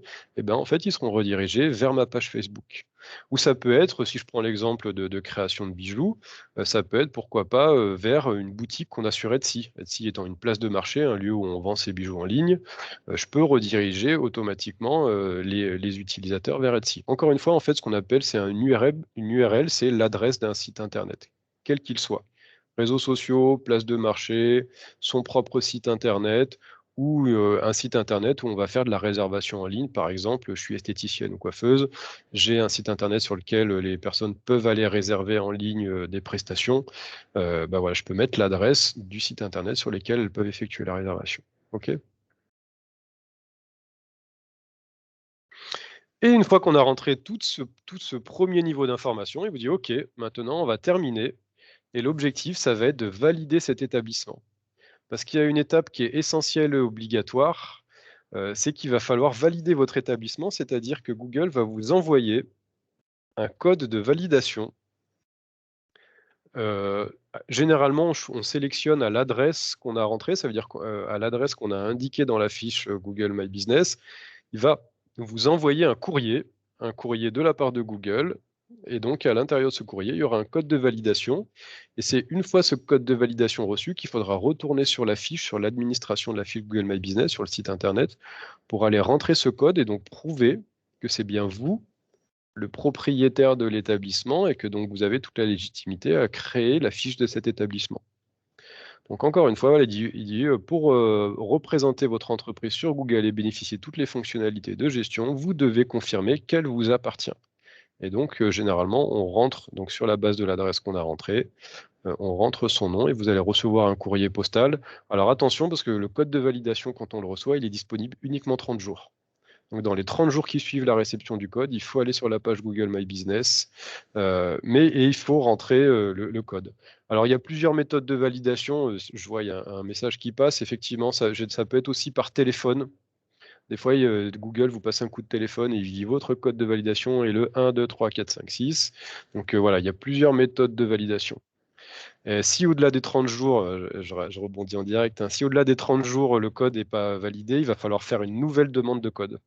en fait, ils seront redirigés vers ma page Facebook. Ou ça peut être, si je prends l'exemple de création de bijoux, ça peut être pourquoi pas vers une boutique qu'on a sur Etsy. Etsy étant une place de marché, un lieu où on vend ses bijoux en ligne, je peux rediriger automatiquement les utilisateurs vers Etsy. Encore une fois, en fait, ce qu'on appelle, c'est une URL. Une URL, c'est l'adresse d'un site internet, quel qu'il soit. Réseaux sociaux, place de marché, son propre site internet, ou un site internet où on va faire de la réservation en ligne. Par exemple, je suis esthéticienne ou coiffeuse, j'ai un site internet sur lequel les personnes peuvent aller réserver en ligne des prestations. Voilà, je peux mettre l'adresse du site internet sur lequel elles peuvent effectuer la réservation. OK ? Et une fois qu'on a rentré tout ce premier niveau d'information, il vous dit: «OK, maintenant on va terminer et l'objectif, ça va être de valider cet établissement». Parce qu'il y a une étape qui est essentielle et obligatoire, c'est qu'il va falloir valider votre établissement, c'est-à-dire que Google va vous envoyer un code de validation. Généralement, on sélectionne à l'adresse qu'on a rentrée, ça veut dire à l'adresse qu'on a indiquée dans la fiche Google My Business. Il va vous envoyer un courrier de la part de Google. Et donc, à l'intérieur de ce courrier, il y aura un code de validation. Et c'est une fois ce code de validation reçu qu'il faudra retourner sur la fiche, sur l'administration de la fiche Google My Business, sur le site internet, pour aller rentrer ce code et donc prouver que c'est bien vous, le propriétaire de l'établissement, et que donc vous avez toute la légitimité à créer la fiche de cet établissement. Donc encore une fois, il dit pour représenter votre entreprise sur Google et bénéficier de toutes les fonctionnalités de gestion, vous devez confirmer qu'elle vous appartient. Et donc généralement, on rentre donc sur la base de l'adresse qu'on a rentrée, on rentre son nom et vous allez recevoir un courrier postal. Alors attention, parce que le code de validation, quand on le reçoit, il est disponible uniquement 30 jours. Donc, dans les 30 jours qui suivent la réception du code, il faut aller sur la page Google My Business, et il faut rentrer le code. Alors, il y a plusieurs méthodes de validation. Je vois, il y a un message qui passe. Effectivement, ça peut être aussi par téléphone. Des fois, Google vous passe un coup de téléphone et il dit votre code de validation est le 1, 2, 3, 4, 5, 6. Donc voilà, il y a plusieurs méthodes de validation. Si au-delà des 30 jours, je rebondis en direct, hein, si au-delà des 30 jours, le code n'est pas validé, il va falloir faire une nouvelle demande de code.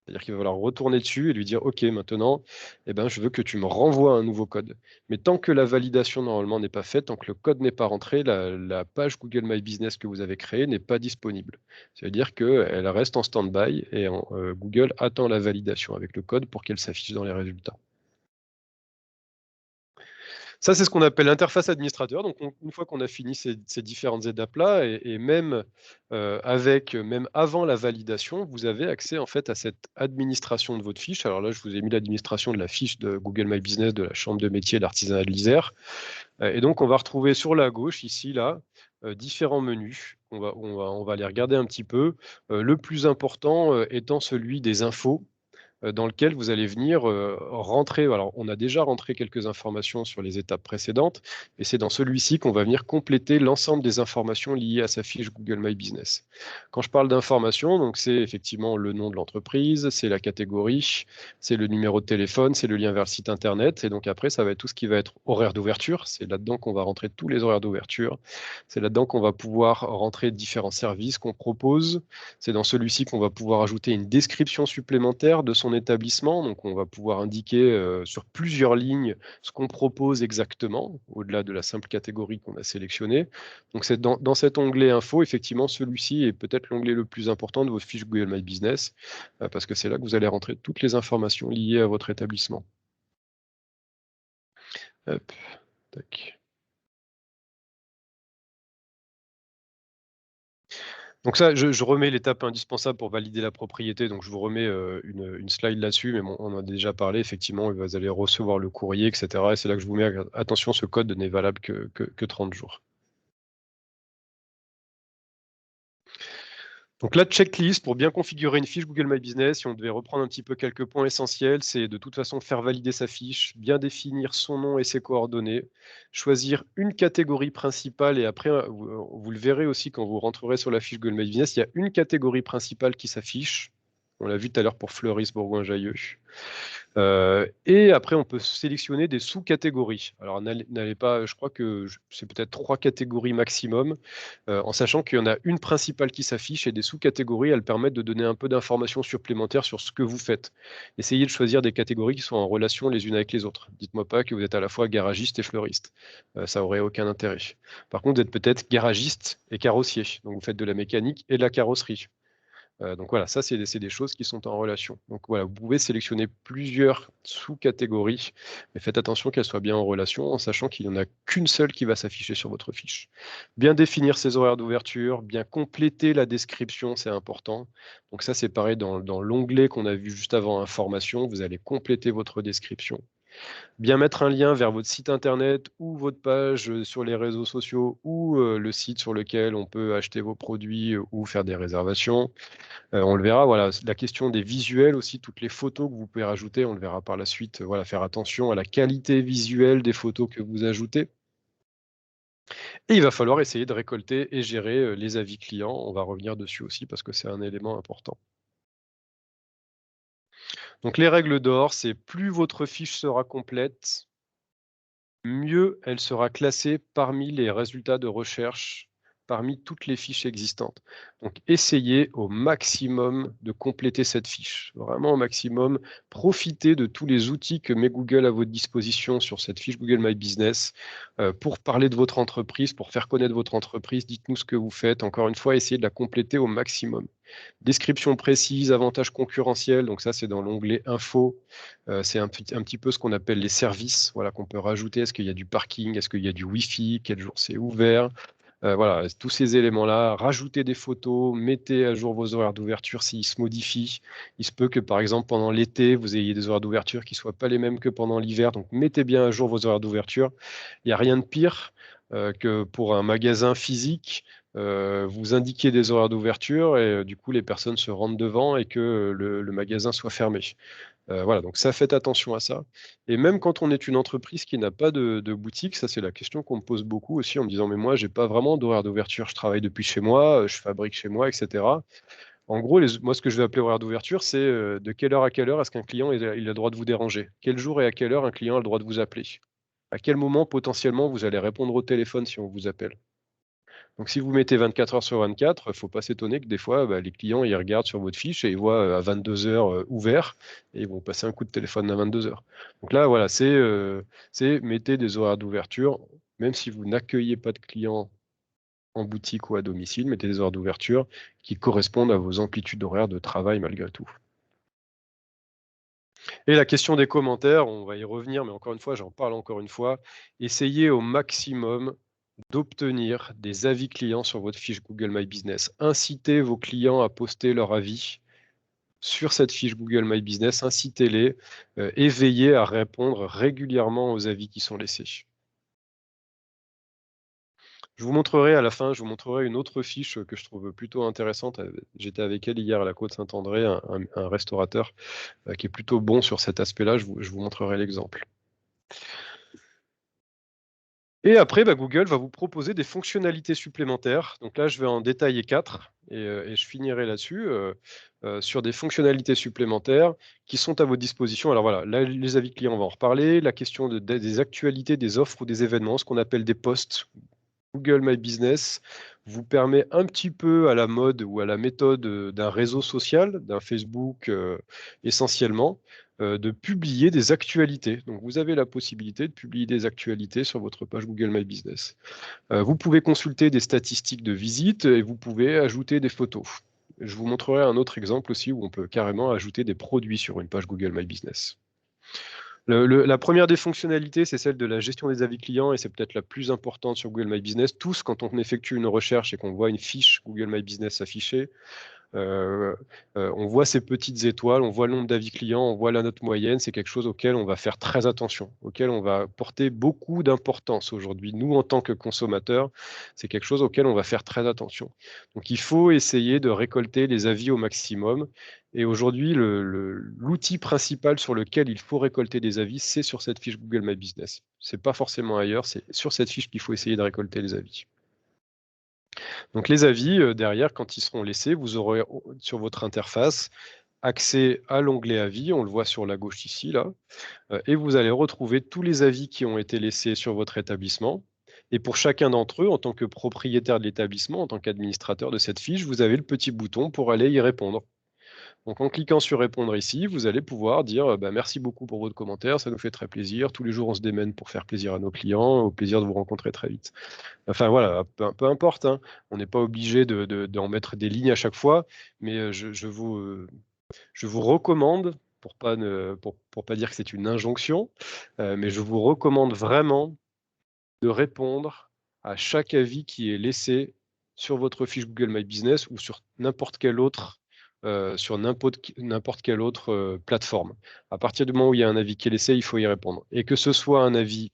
C'est-à-dire qu'il va falloir retourner dessus et lui dire, OK, maintenant, je veux que tu me renvoies un nouveau code. Mais tant que la validation, normalement, n'est pas faite, tant que le code n'est pas rentré, la page Google My Business que vous avez créée n'est pas disponible. Ça veut dire qu'elle reste en stand-by et Google attend la validation avec le code pour qu'elle s'affiche dans les résultats. Ça, c'est ce qu'on appelle l'interface administrateur. Donc, une fois qu'on a fini ces différentes étapes-là, et même même avant la validation, vous avez accès en fait à cette administration de votre fiche. Alors là, je vous ai mis l'administration de la fiche de Google My Business de la Chambre de métier de l'artisanat de l'Isère. Et donc, on va retrouver sur la gauche, ici, là, différents menus. On va les regarder un petit peu. Le plus important étant celui des infos, dans lequel vous allez venir rentrer. Alors, on a déjà rentré quelques informations sur les étapes précédentes, et c'est dans celui-ci qu'on va venir compléter l'ensemble des informations liées à sa fiche Google My Business. Quand je parle d'informations, donc c'est effectivement le nom de l'entreprise, c'est la catégorie, c'est le numéro de téléphone, c'est le lien vers le site internet, et donc après, ça va être tout ce qui va être horaire d'ouverture. C'est là-dedans qu'on va rentrer tous les horaires d'ouverture. C'est là-dedans qu'on va pouvoir rentrer différents services qu'on propose. C'est dans celui-ci qu'on va pouvoir ajouter une description supplémentaire de son établissement. Donc, on va pouvoir indiquer sur plusieurs lignes ce qu'on propose exactement, au-delà de la simple catégorie qu'on a sélectionnée. Donc, c'est dans cet onglet info, effectivement, celui-ci est peut-être l'onglet le plus important de votre fiche Google My Business, parce que c'est là que vous allez rentrer toutes les informations liées à votre établissement. Hop, tac. Donc ça, je remets l'étape indispensable pour valider la propriété. Donc je vous remets une slide là-dessus, mais bon, on en a déjà parlé. Effectivement, vous allez recevoir le courrier, etc. Et c'est là que je vous mets attention, ce code n'est valable que 30 jours. Donc la checklist pour bien configurer une fiche Google My Business, si on devait reprendre un petit peu quelques points essentiels, c'est de toute façon faire valider sa fiche, bien définir son nom et ses coordonnées, choisir une catégorie principale, et après, vous le verrez aussi quand vous rentrerez sur la fiche Google My Business, il y a une catégorie principale qui s'affiche. On l'a vu tout à l'heure pour Fleuris Bourgoin-Jallieu. Et après, on peut sélectionner des sous-catégories. Alors, n'allez pas, je crois que c'est peut-être 3 catégories maximum, en sachant qu'il y en a une principale qui s'affiche, et des sous-catégories, elles permettent de donner un peu d'informations supplémentaires sur ce que vous faites. Essayez de choisir des catégories qui sont en relation les unes avec les autres. Dites-moi pas que vous êtes à la fois garagiste et fleuriste. Ça aurait aucun intérêt. Par contre, vous êtes peut-être garagiste et carrossier. Donc, vous faites de la mécanique et de la carrosserie. Donc voilà, ça, c'est des choses qui sont en relation. Donc voilà, vous pouvez sélectionner plusieurs sous-catégories, mais faites attention qu'elles soient bien en relation, en sachant qu'il n'y en a qu'une seule qui va s'afficher sur votre fiche. Bien définir ses horaires d'ouverture, bien compléter la description, c'est important. Donc ça, c'est pareil dans l'onglet qu'on a vu juste avant, information, vous allez compléter votre description. Bien mettre un lien vers votre site internet ou votre page sur les réseaux sociaux, ou le site sur lequel on peut acheter vos produits ou faire des réservations. On le verra, voilà, la question des visuels aussi, toutes les photos que vous pouvez rajouter, on le verra par la suite. Voilà, faire attention à la qualité visuelle des photos que vous ajoutez. Et il va falloir essayer de récolter et gérer les avis clients. On va revenir dessus aussi parce que c'est un élément important. Donc les règles d'or, c'est plus votre fiche sera complète, mieux elle sera classée parmi les résultats de recherche, parmi toutes les fiches existantes. Donc essayez au maximum de compléter cette fiche, vraiment au maximum. Profitez de tous les outils que met Google à votre disposition sur cette fiche Google My Business pour parler de votre entreprise, pour faire connaître votre entreprise. Dites-nous ce que vous faites. Encore une fois, essayez de la compléter au maximum. Description précise, avantages concurrentiels, donc ça c'est dans l'onglet info. C'est un petit peu ce qu'on appelle les services, voilà, qu'on peut rajouter. Est-ce qu'il y a du parking? Est-ce qu'il y a du Wi-Fi? Quel jour c'est ouvert? Voilà, tous ces éléments-là. Rajoutez des photos, mettez à jour vos horaires d'ouverture s'ils se modifient. Il se peut que par exemple pendant l'été, vous ayez des horaires d'ouverture qui ne soient pas les mêmes que pendant l'hiver, donc mettez bien à jour vos horaires d'ouverture. Il n'y a rien de pire que pour un magasin physique vous indiquez des horaires d'ouverture et du coup, les personnes se rendent devant et que le magasin soit fermé. Voilà, donc ça, faites attention à ça. Et même quand on est une entreprise qui n'a pas de boutique, ça c'est la question qu'on me pose beaucoup aussi en me disant: «Mais moi, j'ai pas vraiment d'horaire d'ouverture, je travaille depuis chez moi, je fabrique chez moi et cetera». En gros, moi, ce que je vais appeler horaire d'ouverture, c'est, de quelle heure à quelle heure est-ce qu'un client il a le droit de vous déranger? Quel jour et à quelle heure un client a le droit de vous appeler? À quel moment potentiellement vous allez répondre au téléphone si on vous appelle? Donc si vous mettez 24 heures sur 24, faut pas s'étonner que des fois, bah, les clients, ils regardent sur votre fiche et ils voient, à 22 heures ouvert et ils vont passer un coup de téléphone à 22 heures. Donc là, voilà, c'est mettez des horaires d'ouverture, même si vous n'accueillez pas de clients en boutique ou à domicile, mettez des horaires d'ouverture qui correspondent à vos amplitudes horaires de travail malgré tout. Et la question des commentaires, on va y revenir, mais encore une fois, j'en parle encore une fois. Essayez au maximum d'obtenir des avis clients sur votre fiche Google My Business. Incitez vos clients à poster leur avis sur cette fiche Google My Business, incitez-les et veillez à répondre régulièrement aux avis qui sont laissés. Je vous montrerai à la fin, je vous montrerai une autre fiche que je trouve plutôt intéressante. J'étais avec elle hier à la Côte-Saint-André, un restaurateur qui est plutôt bon sur cet aspect-là. Je vous montrerai l'exemple. Et après, bah, Google va vous proposer des fonctionnalités supplémentaires. Donc là, je vais en détailler 4 et je finirai là-dessus, sur des fonctionnalités supplémentaires qui sont à votre disposition. Alors voilà, là, les avis clients, on va en reparler. La question des actualités, des offres ou des événements, ce qu'on appelle des posts. Google My Business vous permet un petit peu à la mode ou à la méthode d'un réseau social, d'un Facebook essentiellement, de publier des actualités. Donc vous avez la possibilité de publier des actualités sur votre page Google My Business. Vous pouvez consulter des statistiques de visite et vous pouvez ajouter des photos. Je vous montrerai un autre exemple aussi où on peut carrément ajouter des produits sur une page Google My Business. La première des fonctionnalités, c'est celle de la gestion des avis clients et c'est peut-être la plus importante sur Google My Business. Tous, quand on effectue une recherche et qu'on voit une fiche Google My Business affichée, euh, on voit ces petites étoiles, on voit le nombre d'avis clients, on voit la note moyenne. C'est quelque chose auquel on va faire très attention, auquel on va porter beaucoup d'importance aujourd'hui. Nous, en tant que consommateurs, c'est quelque chose auquel on va faire très attention. Donc, il faut essayer de récolter les avis au maximum. Et aujourd'hui, l'outil principal sur lequel il faut récolter des avis, c'est sur cette fiche Google My Business. C'est pas forcément ailleurs, c'est sur cette fiche qu'il faut essayer de récolter les avis. Donc les avis, derrière, quand ils seront laissés, vous aurez sur votre interface accès à l'onglet avis, on le voit sur la gauche ici, là, et vous allez retrouver tous les avis qui ont été laissés sur votre établissement. Et pour chacun d'entre eux, en tant que propriétaire de l'établissement, en tant qu'administrateur de cette fiche, vous avez le petit bouton pour aller y répondre. Donc en cliquant sur répondre ici, vous allez pouvoir dire bah, merci beaucoup pour votre commentaire, ça nous fait très plaisir. Tous les jours, on se démène pour faire plaisir à nos clients, au plaisir de vous rencontrer très vite. Enfin voilà, peu importe, hein. On n'est pas obligé d'en mettre des lignes à chaque fois, mais je vous recommande, pour pas dire que c'est une injonction, mais je vous recommande vraiment de répondre à chaque avis qui est laissé sur votre fiche Google My Business ou sur n'importe quelle autre, n'importe quelle autre plateforme. À partir du moment où il y a un avis qui est laissé, il faut y répondre. Et que ce soit un avis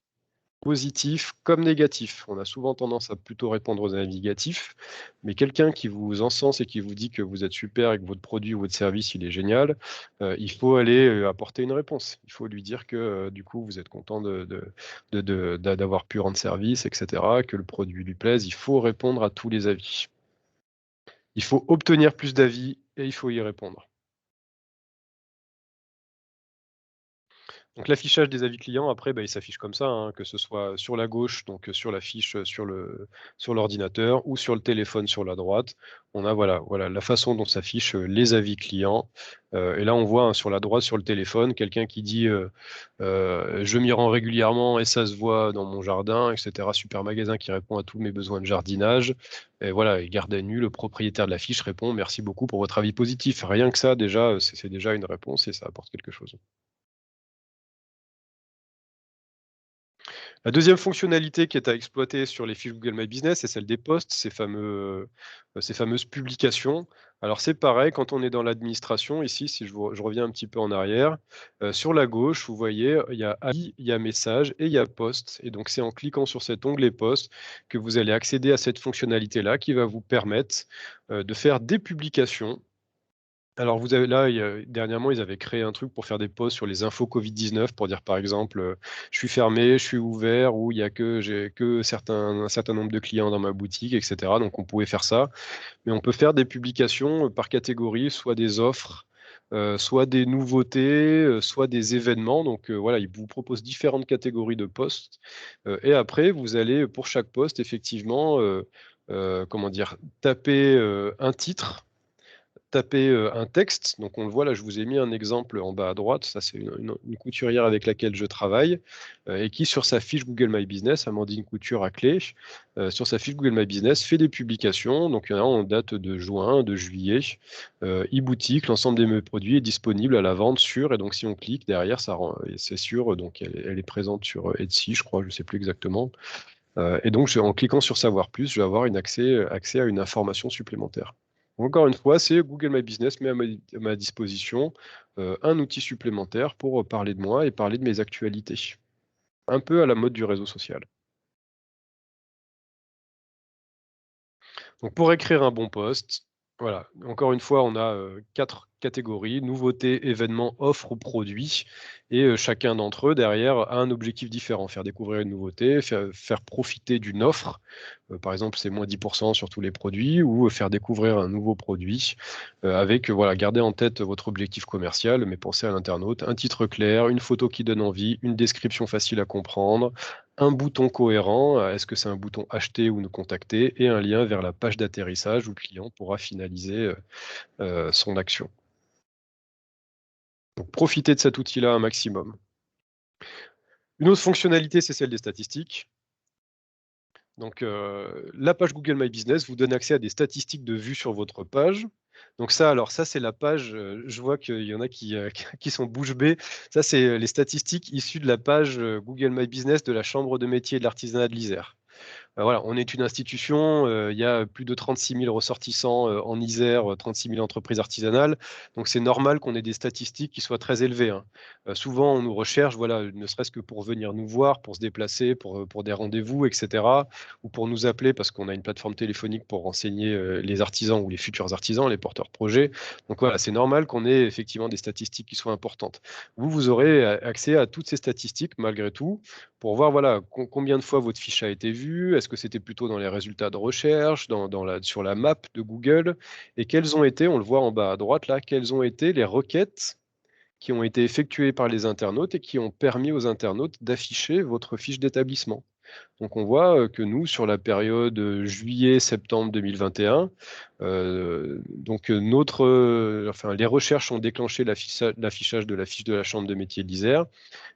positif comme négatif. On a souvent tendance à plutôt répondre aux avis négatifs, mais quelqu'un qui vous encense et qui vous dit que vous êtes super et que votre produit ou votre service il est génial, il faut aller apporter une réponse. Il faut lui dire que du coup vous êtes content d'avoir pu rendre service, etc., que le produit lui plaise. Il faut répondre à tous les avis. Il faut obtenir plus d'avis et il faut y répondre. Donc l'affichage des avis clients après, bah, il s'affiche comme ça, hein, que ce soit sur la gauche, donc sur la fiche, sur l'ordinateur ou sur le téléphone sur la droite. On a voilà la façon dont s'affichent, les avis clients. Et là on voit, hein, sur la droite sur le téléphone, quelqu'un qui dit, «Je m'y rends régulièrement et ça se voit dans mon jardin» et cetera. Super magasin qui répond à tous mes besoins de jardinage. Et voilà et garde à nu, le propriétaire de la fiche répond: «Merci beaucoup pour votre avis positif». Rien que ça déjà, c'est déjà une réponse et ça apporte quelque chose. La deuxième fonctionnalité qui est à exploiter sur les fiches Google My Business, c'est celle des posts, ces fameuses publications. Alors c'est pareil, quand on est dans l'administration, ici, si je reviens un petit peu en arrière, sur la gauche, vous voyez, il y a AI, il y a message et il y a post. Et donc c'est en cliquant sur cet onglet post que vous allez accéder à cette fonctionnalité-là qui va vous permettre de faire des publications. Alors vous avez là, dernièrement, ils avaient créé un truc pour faire des posts sur les infos Covid-19 pour dire par exemple, je suis fermé, je suis ouvert ou il y a que j'ai que un certain nombre de clients dans ma boutique, et cetera. Donc on pouvait faire ça. Mais on peut faire des publications, par catégorie, soit des offres, soit des nouveautés, soit des événements. Donc voilà, ils vous proposent différentes catégories de posts, et après vous allez pour chaque post effectivement, comment dire? Taper, un titre, taper, un texte. Donc on le voit là, je vous ai mis un exemple en bas à droite. Ça, c'est une couturière avec laquelle je travaille, et qui sur sa fiche Google My Business, Amandine Couture à clé, sur sa fiche Google My Business, fait des publications. Donc il y en a en date de juin, de juillet. E-boutique, l'ensemble de mes produits est disponible à la vente sur, et donc si on clique derrière, ça rend et c'est sûr, donc elle est présente sur, Etsy, je crois, je ne sais plus exactement. Et donc en cliquant sur savoir plus, je vais avoir accès à une information supplémentaire. Encore une fois, c'est Google My Business met à ma disposition un outil supplémentaire pour parler de moi et parler de mes actualités. Un peu à la mode du réseau social. Donc pour écrire un bon post, voilà, encore une fois, on a 4 catégories: nouveautés, événements, offres ou produits, et chacun d'entre eux derrière a un objectif différent. Faire découvrir une nouveauté, faire profiter d'une offre, par exemple, c'est moins 10 sur tous les produits, ou faire découvrir un nouveau produit, avec, voilà, gardez en tête votre objectif commercial, mais pensez à l'internaute. Un titre clair, une photo qui donne envie, une description facile à comprendre, un bouton cohérent, est-ce que c'est un bouton acheter ou nous contacter, et un lien vers la page d'atterrissage où le client pourra finaliser son action. Donc profitez de cet outil-là un maximum. Une autre fonctionnalité, c'est celle des statistiques. Donc la page Google My Business vous donne accès à des statistiques de vues sur votre page. Donc ça, alors ça, c'est la page, je vois qu'il y en a qui, qui sont bouche bée. Ça, c'est les statistiques issues de la page Google My Business de la Chambre de métier et de l'artisanat de l'Isère. Voilà, on est une institution, il y a plus de 36 000 ressortissants, en Isère, 36 000 entreprises artisanales. Donc c'est normal qu'on ait des statistiques qui soient très élevées, hein. Souvent on nous recherche, voilà, ne serait-ce que pour venir nous voir, pour se déplacer, pour des rendez-vous, et cetera, ou pour nous appeler parce qu'on a une plateforme téléphonique pour renseigner, les artisans ou les futurs artisans, les porteurs de projets. Donc voilà, c'est normal qu'on ait effectivement des statistiques qui soient importantes. Vous aurez accès à toutes ces statistiques malgré tout, pour voir, voilà, combien de fois votre fiche a été vue, est-ce que c'était plutôt dans les résultats de recherche, sur la map de Google, et quelles ont été, on le voit en bas à droite là, quelles ont été les requêtes qui ont été effectuées par les internautes et qui ont permis aux internautes d'afficher votre fiche d'établissement. Donc on voit que nous, sur la période juillet-septembre 2021, donc enfin, les recherches ont déclenché l'affichage de la fiche de la Chambre de métiers d'Isère,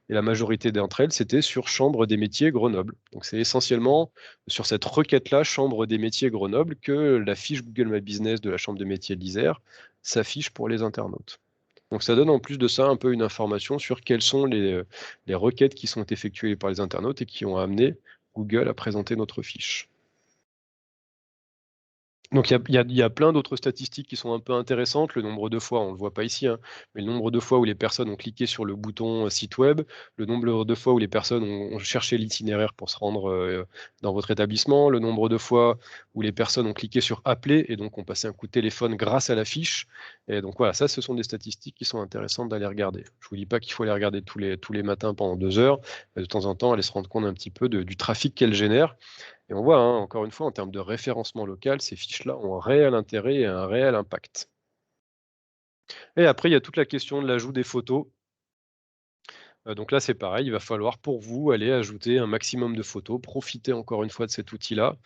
et la majorité d'entre elles, c'était sur Chambre des métiers Grenoble. Donc c'est essentiellement sur cette requête-là, Chambre des métiers Grenoble, que la fiche Google My Business de la Chambre des métiers d'Isère s'affiche pour les internautes. Donc ça donne en plus de ça un peu une information sur quelles sont les requêtes qui sont effectuées par les internautes et qui ont amené Google à présenter notre fiche. Donc il y a plein d'autres statistiques qui sont un peu intéressantes. Le nombre de fois, on ne le voit pas ici, hein, mais le nombre de fois où les personnes ont cliqué sur le bouton site web, le nombre de fois où les personnes ont cherché l'itinéraire pour se rendre dans votre établissement, le nombre de fois où les personnes ont cliqué sur appeler et donc ont passé un coup de téléphone grâce à la fiche. Et donc voilà, ça, ce sont des statistiques qui sont intéressantes d'aller regarder. Je ne vous dis pas qu'il faut les regarder tous les matins pendant 2 heures, mais de temps en temps, aller se rendre compte un petit peu du trafic qu'elles génèrent. Et on voit, hein, encore une fois, en termes de référencement local, ces fiches-là ont un réel intérêt et un réel impact. Et après, il y a toute la question de l'ajout des photos. Donc là, c'est pareil, il va falloir pour vous aller ajouter un maximum de photos. Profitez encore une fois de cet outil-là.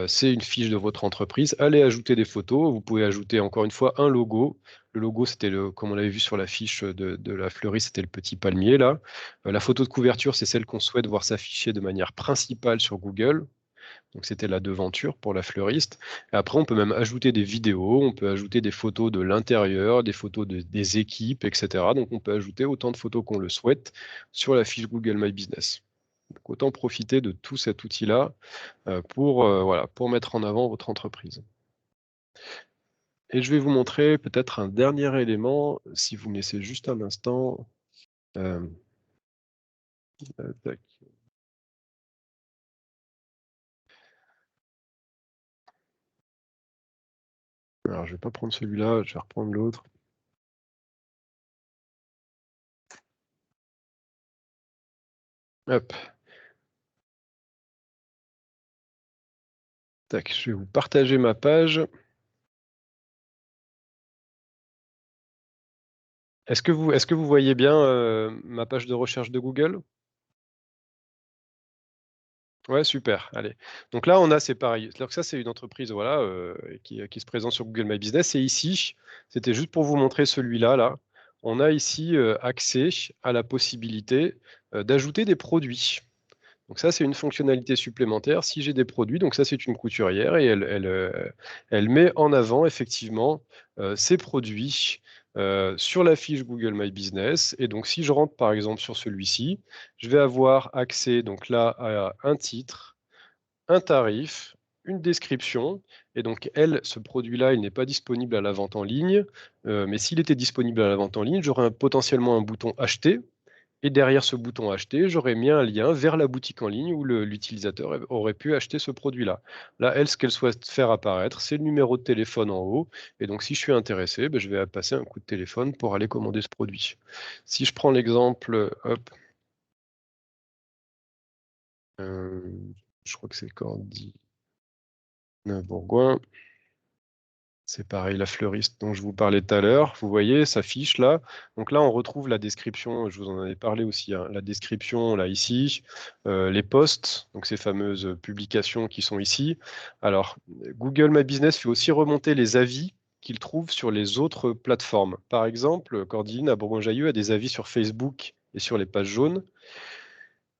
C'est une fiche de votre entreprise. Allez ajouter des photos. Vous pouvez ajouter encore une fois un logo. Le logo, c'était comme on l'avait vu sur la fiche de la fleurie, c'était le petit palmier là. La photo de couverture, c'est celle qu'on souhaite voir s'afficher de manière principale sur Google. Donc c'était la devanture pour la fleuriste. Et après, on peut même ajouter des vidéos, on peut ajouter des photos de l'intérieur, des photos des équipes, etc. Donc on peut ajouter autant de photos qu'on le souhaite sur la fiche Google My Business. Donc, autant profiter de tout cet outil-là pour mettre en avant votre entreprise. Et je vais vous montrer peut-être un dernier élément, si vous me laissez juste un instant. Tac. Alors, je ne vais pas prendre celui-là, je vais reprendre l'autre. Hop. Tac, je vais vous partager ma page. Est-ce que vous voyez bien ma page de recherche de Google? Ouais, super, allez. Donc là, c'est pareil. Alors que ça, c'est une entreprise voilà, qui se présente sur Google My Business. Et ici, c'était juste pour vous montrer celui-là. Là. On a ici accès à la possibilité d'ajouter des produits. Donc ça, c'est une fonctionnalité supplémentaire. Si j'ai des produits, donc ça, c'est une couturière et elle met en avant effectivement ses produits sur la fiche Google My Business. Et donc, si je rentre par exemple sur celui-ci, je vais avoir accès donc là à un titre, un tarif, une description. Et donc, ce produit-là, il n'est pas disponible à la vente en ligne. Mais s'il était disponible à la vente en ligne, j'aurais potentiellement un bouton acheter. Et derrière ce bouton acheter, j'aurais mis un lien vers la boutique en ligne où l'utilisateur aurait pu acheter ce produit-là. Là, elle, ce qu'elle souhaite faire apparaître, c'est le numéro de téléphone en haut. Et donc, si je suis intéressé, ben, je vais passer un coup de téléphone pour aller commander ce produit. Si je prends l'exemple, hop, je crois que c'est Cordy Bourgoin. C'est pareil, la fleuriste dont je vous parlais tout à l'heure, vous voyez, s'affiche là. Donc là, on retrouve la description, je vous en avais parlé aussi, hein, la description là ici, les posts, donc ces fameuses publications qui sont ici. Alors, Google My Business fait aussi remonter les avis qu'il trouve sur les autres plateformes. Par exemple, Cordeline à Bourgoin-Jallieu a des avis sur Facebook et sur les pages jaunes.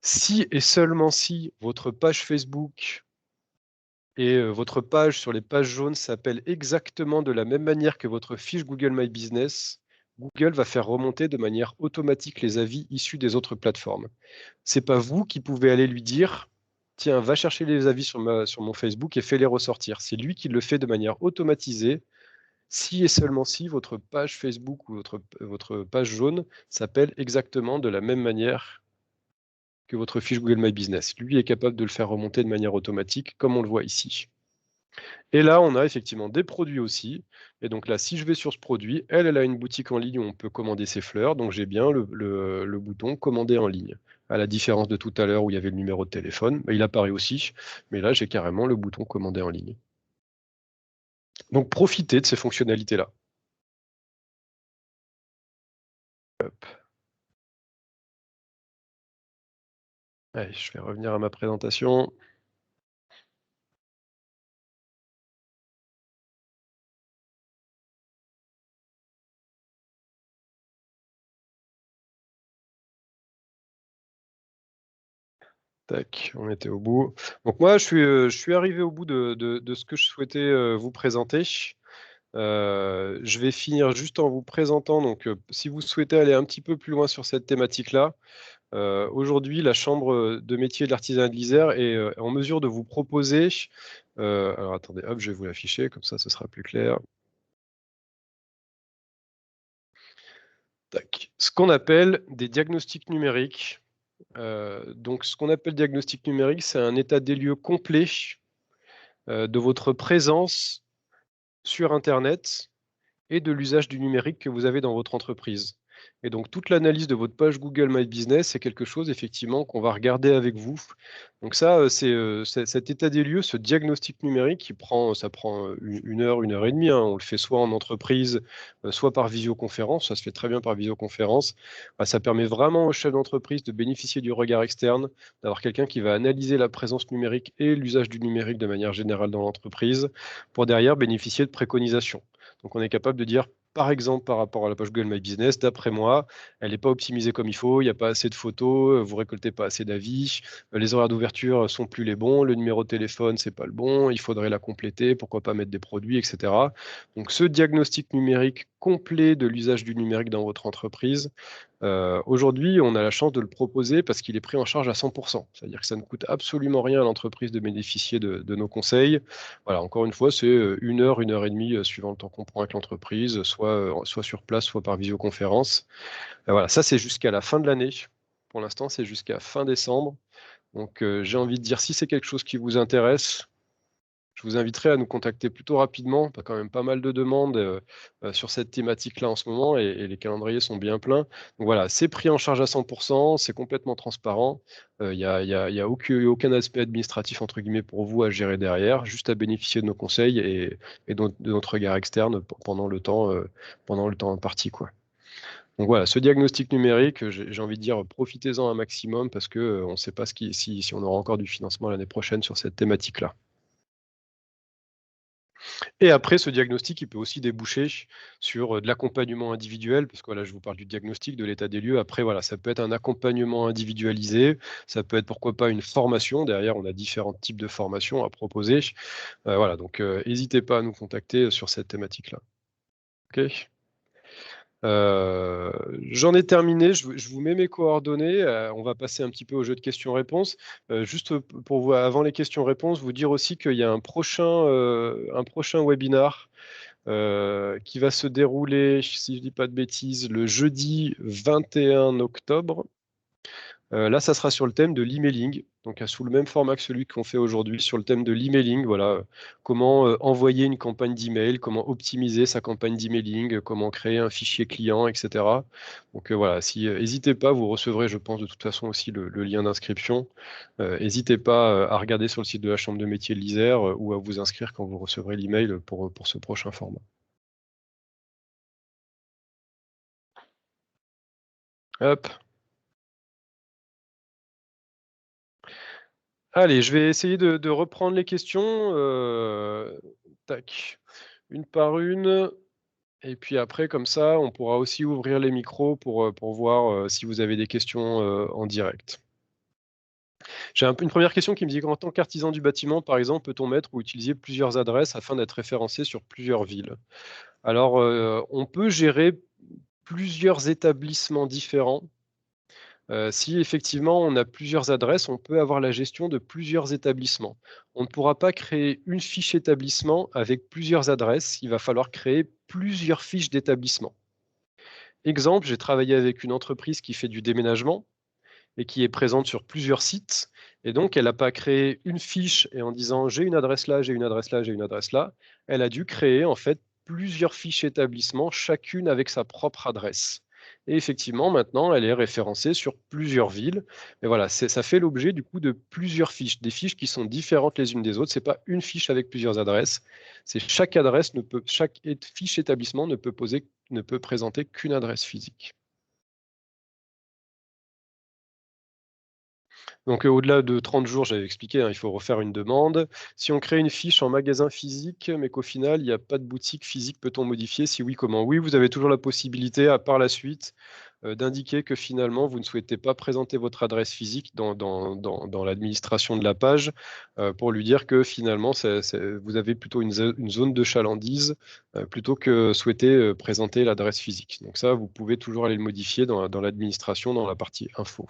Si et seulement si votre page Facebook et votre page sur les pages jaunes s'appelle exactement de la même manière que votre fiche Google My Business, Google va faire remonter de manière automatique les avis issus des autres plateformes. C'est pas vous qui pouvez aller lui dire, tiens, va chercher les avis sur mon Facebook et fais-les ressortir. C'est lui qui le fait de manière automatisée, si et seulement si votre page Facebook ou votre page jaune s'appelle exactement de la même manière que votre fiche Google My Business. Lui est capable de le faire remonter de manière automatique, comme on le voit ici. Et là, on a effectivement des produits aussi. Et donc là, si je vais sur ce produit, elle a une boutique en ligne où on peut commander ses fleurs. Donc j'ai bien le bouton commander en ligne. À la différence de tout à l'heure où il y avait le numéro de téléphone, il apparaît aussi. Mais là, j'ai carrément le bouton commander en ligne. Donc profitez de ces fonctionnalités-là. Allez, je vais revenir à ma présentation. Tac, on était au bout. Donc moi, je suis arrivé au bout de ce que je souhaitais vous présenter. Je vais finir juste en vous présentant, donc si vous souhaitez aller un petit peu plus loin sur cette thématique-là, aujourd'hui, la Chambre de métier de l'artisanat de l'Isère est en mesure de vous proposer, alors attendez, hop, je vais vous l'afficher, comme ça, ce sera plus clair. Tac. Ce qu'on appelle des diagnostics numériques. Donc, ce qu'on appelle diagnostic numérique, c'est un état des lieux complet de votre présence sur Internet et de l'usage du numérique que vous avez dans votre entreprise. Et donc toute l'analyse de votre page Google My Business, c'est quelque chose effectivement qu'on va regarder avec vous. Donc ça, c'est cet état des lieux, ce diagnostic numérique ça prend une heure et demie, hein. On le fait soit en entreprise, soit par visioconférence. Ça se fait très bien par visioconférence. Ça permet vraiment au chef d'entreprise de bénéficier du regard externe, d'avoir quelqu'un qui va analyser la présence numérique et l'usage du numérique de manière générale dans l'entreprise, pour derrière bénéficier de préconisations. Donc on est capable de dire, par exemple, par rapport à la page Google My Business, d'après moi, elle n'est pas optimisée comme il faut, il n'y a pas assez de photos, vous récoltez pas assez d'avis, les horaires d'ouverture sont plus les bons, le numéro de téléphone, c'est pas le bon, il faudrait la compléter, pourquoi pas mettre des produits, etc. Donc ce diagnostic numérique complet de l'usage du numérique dans votre entreprise, Aujourd'hui, on a la chance de le proposer parce qu'il est pris en charge à 100%. C'est-à-dire que ça ne coûte absolument rien à l'entreprise de bénéficier de nos conseils. Voilà, encore une fois, c'est 1 heure et demie, suivant le temps qu'on prend avec l'entreprise, soit sur place, soit par visioconférence. Voilà, ça c'est jusqu'à la fin de l'année. Pour l'instant, c'est jusqu'à fin décembre. Donc, j'ai envie de dire, si c'est quelque chose qui vous intéresse, je vous inviterai à nous contacter plutôt rapidement. Tu as quand même pas mal de demandes sur cette thématique-là en ce moment et les calendriers sont bien pleins. Donc voilà, c'est pris en charge à 100%, c'est complètement transparent. Il n'y a aucun aspect administratif entre guillemets pour vous à gérer derrière, juste à bénéficier de nos conseils et de notre regard externe pendant le temps imparti, quoi. Donc voilà, ce diagnostic numérique, j'ai envie de dire, profitez-en un maximum parce que on ne sait pas si on aura encore du financement l'année prochaine sur cette thématique-là. Et après, ce diagnostic, il peut aussi déboucher sur de l'accompagnement individuel, parce que voilà, je vous parle du diagnostic, de l'état des lieux. Après, voilà, ça peut être un accompagnement individualisé, ça peut être pourquoi pas une formation. Derrière, on a différents types de formations à proposer. Voilà, donc n'hésitez pas à nous contacter sur cette thématique-là. Ok. J'en ai terminé, je vous mets mes coordonnées, on va passer un petit peu au jeu de questions-réponses. Juste pour vous, avant les questions-réponses, vous dire aussi qu'il y a un prochain webinar qui va se dérouler, si je ne dis pas de bêtises, le jeudi 21 octobre. Là, ça sera sur le thème de l'emailing, donc sous le même format que celui qu'on fait aujourd'hui, sur le thème de l'emailing. Voilà, comment envoyer une campagne d'email, comment optimiser sa campagne d'emailing, comment créer un fichier client, etc. Donc voilà, n'hésitez pas, vous recevrez, je pense, de toute façon aussi le lien d'inscription. N'hésitez pas à regarder sur le site de la Chambre de métier de l'Isère ou à vous inscrire quand vous recevrez l'email pour ce prochain format. Hop. Allez, je vais essayer de reprendre les questions. Tac, une par une. Et puis après, comme ça, on pourra aussi ouvrir les micros pour voir si vous avez des questions en direct. J'ai une première question qui me dit qu'en tant qu'artisan du bâtiment, par exemple, peut-on mettre ou utiliser plusieurs adresses afin d'être référencé sur plusieurs villes? Alors, on peut gérer plusieurs établissements différents. Si effectivement on a plusieurs adresses, on peut avoir la gestion de plusieurs établissements. On ne pourra pas créer une fiche établissement avec plusieurs adresses, il va falloir créer plusieurs fiches d'établissement. Exemple, j'ai travaillé avec une entreprise qui fait du déménagement et qui est présente sur plusieurs sites. Et donc, elle n'a pas créé une fiche et en disant j'ai une adresse là, j'ai une adresse là, j'ai une adresse là. Elle a dû créer en fait plusieurs fiches établissements, chacune avec sa propre adresse. Et effectivement, maintenant, elle est référencée sur plusieurs villes. Mais voilà, ça fait l'objet du coup de plusieurs fiches, des fiches qui sont différentes les unes des autres. C'est pas une fiche avec plusieurs adresses. C'est chaque fiche établissement ne peut présenter qu'une adresse physique. Donc, au-delà de 30 jours, j'avais expliqué, hein, il faut refaire une demande. Si on crée une fiche en magasin physique, mais qu'au final, il n'y a pas de boutique physique, peut-on modifier? Si oui, comment? Oui, vous avez toujours la possibilité, à par la suite, d'indiquer que finalement, vous ne souhaitez pas présenter votre adresse physique dans l'administration de la page, pour lui dire que finalement, vous avez plutôt une zone de chalandise, plutôt que souhaiter présenter l'adresse physique. Donc ça, vous pouvez toujours aller le modifier dans l'administration, dans la partie info.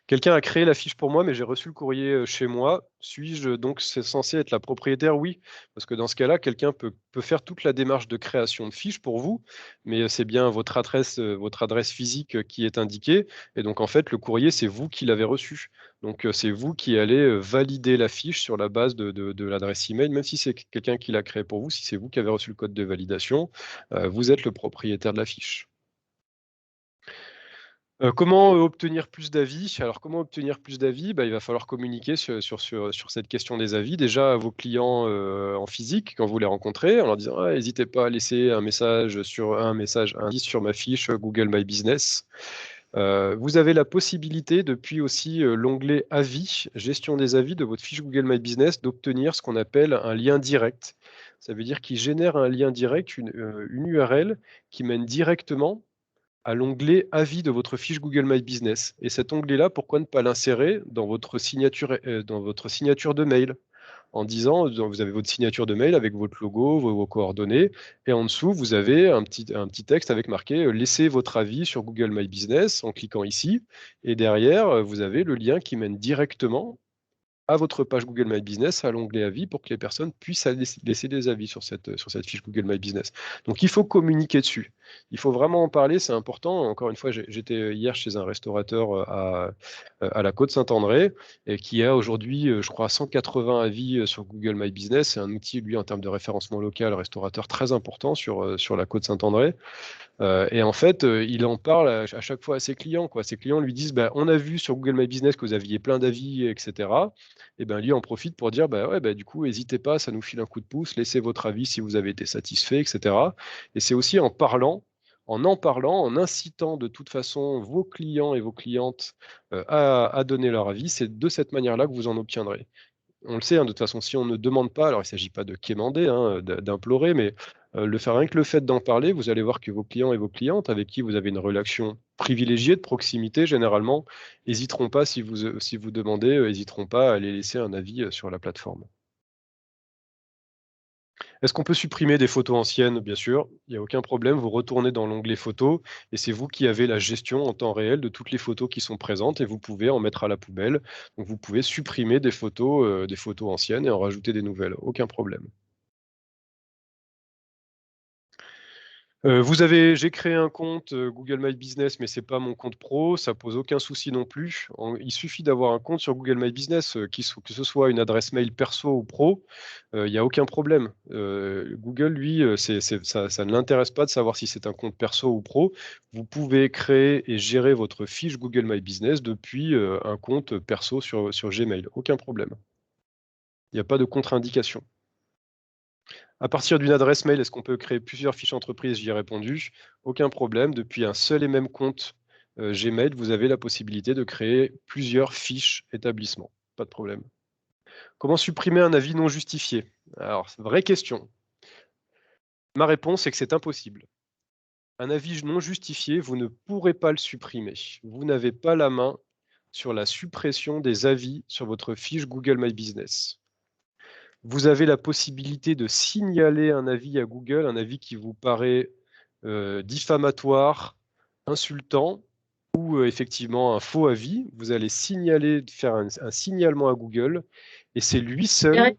Quelqu'un a créé la fiche pour moi, mais j'ai reçu le courrier, chez moi. Suis-je donc c'est censé être la propriétaire? Oui, parce que dans ce cas-là, quelqu'un peut faire toute la démarche de création de fiche pour vous, mais c'est bien votre adresse physique, qui est indiquée et donc en fait, le courrier, c'est vous qui l'avez reçu. Donc c'est vous qui allez, valider la fiche sur la base de l'adresse email, même si c'est quelqu'un qui l'a créée pour vous, si c'est vous qui avez reçu le code de validation, vous êtes le propriétaire de la fiche. Comment, obtenir plus d'avis? Alors comment obtenir plus d'avis? Bah, il va falloir communiquer sur cette question des avis, déjà à vos clients, en physique quand vous les rencontrez, en leur disant: «Ah, hésitez pas à laisser un message indice sur ma fiche, Google My Business». Vous avez la possibilité depuis aussi, l'onglet avis, gestion des avis de votre fiche Google My Business, d'obtenir ce qu'on appelle un lien direct. Ça veut dire qu'il génère un lien direct, une URL qui mène directement à l'onglet avis de votre fiche Google My Business. Et cet onglet-là, pourquoi ne pas l'insérer dans votre signature de mail? en disant, vous avez votre signature de mail avec votre logo, vos coordonnées, et en dessous, vous avez un petit texte avec marqué laissez votre avis sur Google My Business en cliquant ici. Et derrière, vous avez le lien qui mène directement à votre page Google My Business, à l'onglet avis, pour que les personnes puissent laisser des avis sur cette fiche Google My Business. Donc il faut communiquer dessus. Il faut vraiment en parler, c'est important. Encore une fois, j'étais hier chez un restaurateur à la Côte-Saint-André, et qui a aujourd'hui, je crois, 180 avis sur Google My Business. C'est un outil, lui, en termes de référencement local, restaurateur très important sur la Côte-Saint-André. Et en fait, il en parle à chaque fois à ses clients, quoi. Ses clients lui disent, bah, on a vu sur Google My Business que vous aviez plein d'avis, etc. Et ben lui en profite pour dire, bah ouais, bah, du coup, n'hésitez pas, ça nous file un coup de pouce, laissez votre avis si vous avez été satisfait, etc. Et c'est aussi en parlant, en incitant de toute façon vos clients et vos clientes à donner leur avis. C'est de cette manière-là que vous en obtiendrez. On le sait, hein, de toute façon, si on ne demande pas, alors il ne s'agit pas de quémander, hein, d'implorer, mais rien que le fait d'en parler, vous allez voir que vos clients et vos clientes, avec qui vous avez une relation privilégiée, de proximité, généralement, n'hésiteront pas, si vous demandez, n'hésiteront pas à aller laisser un avis sur la plateforme. Est-ce qu'on peut supprimer des photos anciennes? Bien sûr, il n'y a aucun problème. Vous retournez dans l'onglet photos et c'est vous qui avez la gestion en temps réel de toutes les photos qui sont présentes et vous pouvez en mettre à la poubelle. Donc vous pouvez supprimer des photos anciennes et en rajouter des nouvelles. Aucun problème. J'ai créé un compte Google My Business, mais c'est pas mon compte pro, ça pose aucun souci non plus. Il suffit d'avoir un compte sur Google My Business, que ce soit une adresse mail perso ou pro, il n'y a aucun problème. Google, lui, ça ne l'intéresse pas de savoir si c'est un compte perso ou pro. Vous pouvez créer et gérer votre fiche Google My Business depuis un compte perso sur Gmail, aucun problème. Il n'y a pas de contre-indication. À partir d'une adresse mail, est-ce qu'on peut créer plusieurs fiches entreprises? J'y ai répondu. Aucun problème. Depuis un seul et même compte Gmail, vous avez la possibilité de créer plusieurs fiches établissement. Pas de problème. Comment supprimer un avis non justifié? Alors, vraie question. Ma réponse est que c'est impossible. Un avis non justifié, vous ne pourrez pas le supprimer. Vous n'avez pas la main sur la suppression des avis sur votre fiche Google My Business. Vous avez la possibilité de signaler un avis à Google, un avis qui vous paraît diffamatoire, insultant ou effectivement un faux avis. Vous allez faire un signalement à Google et c'est lui seul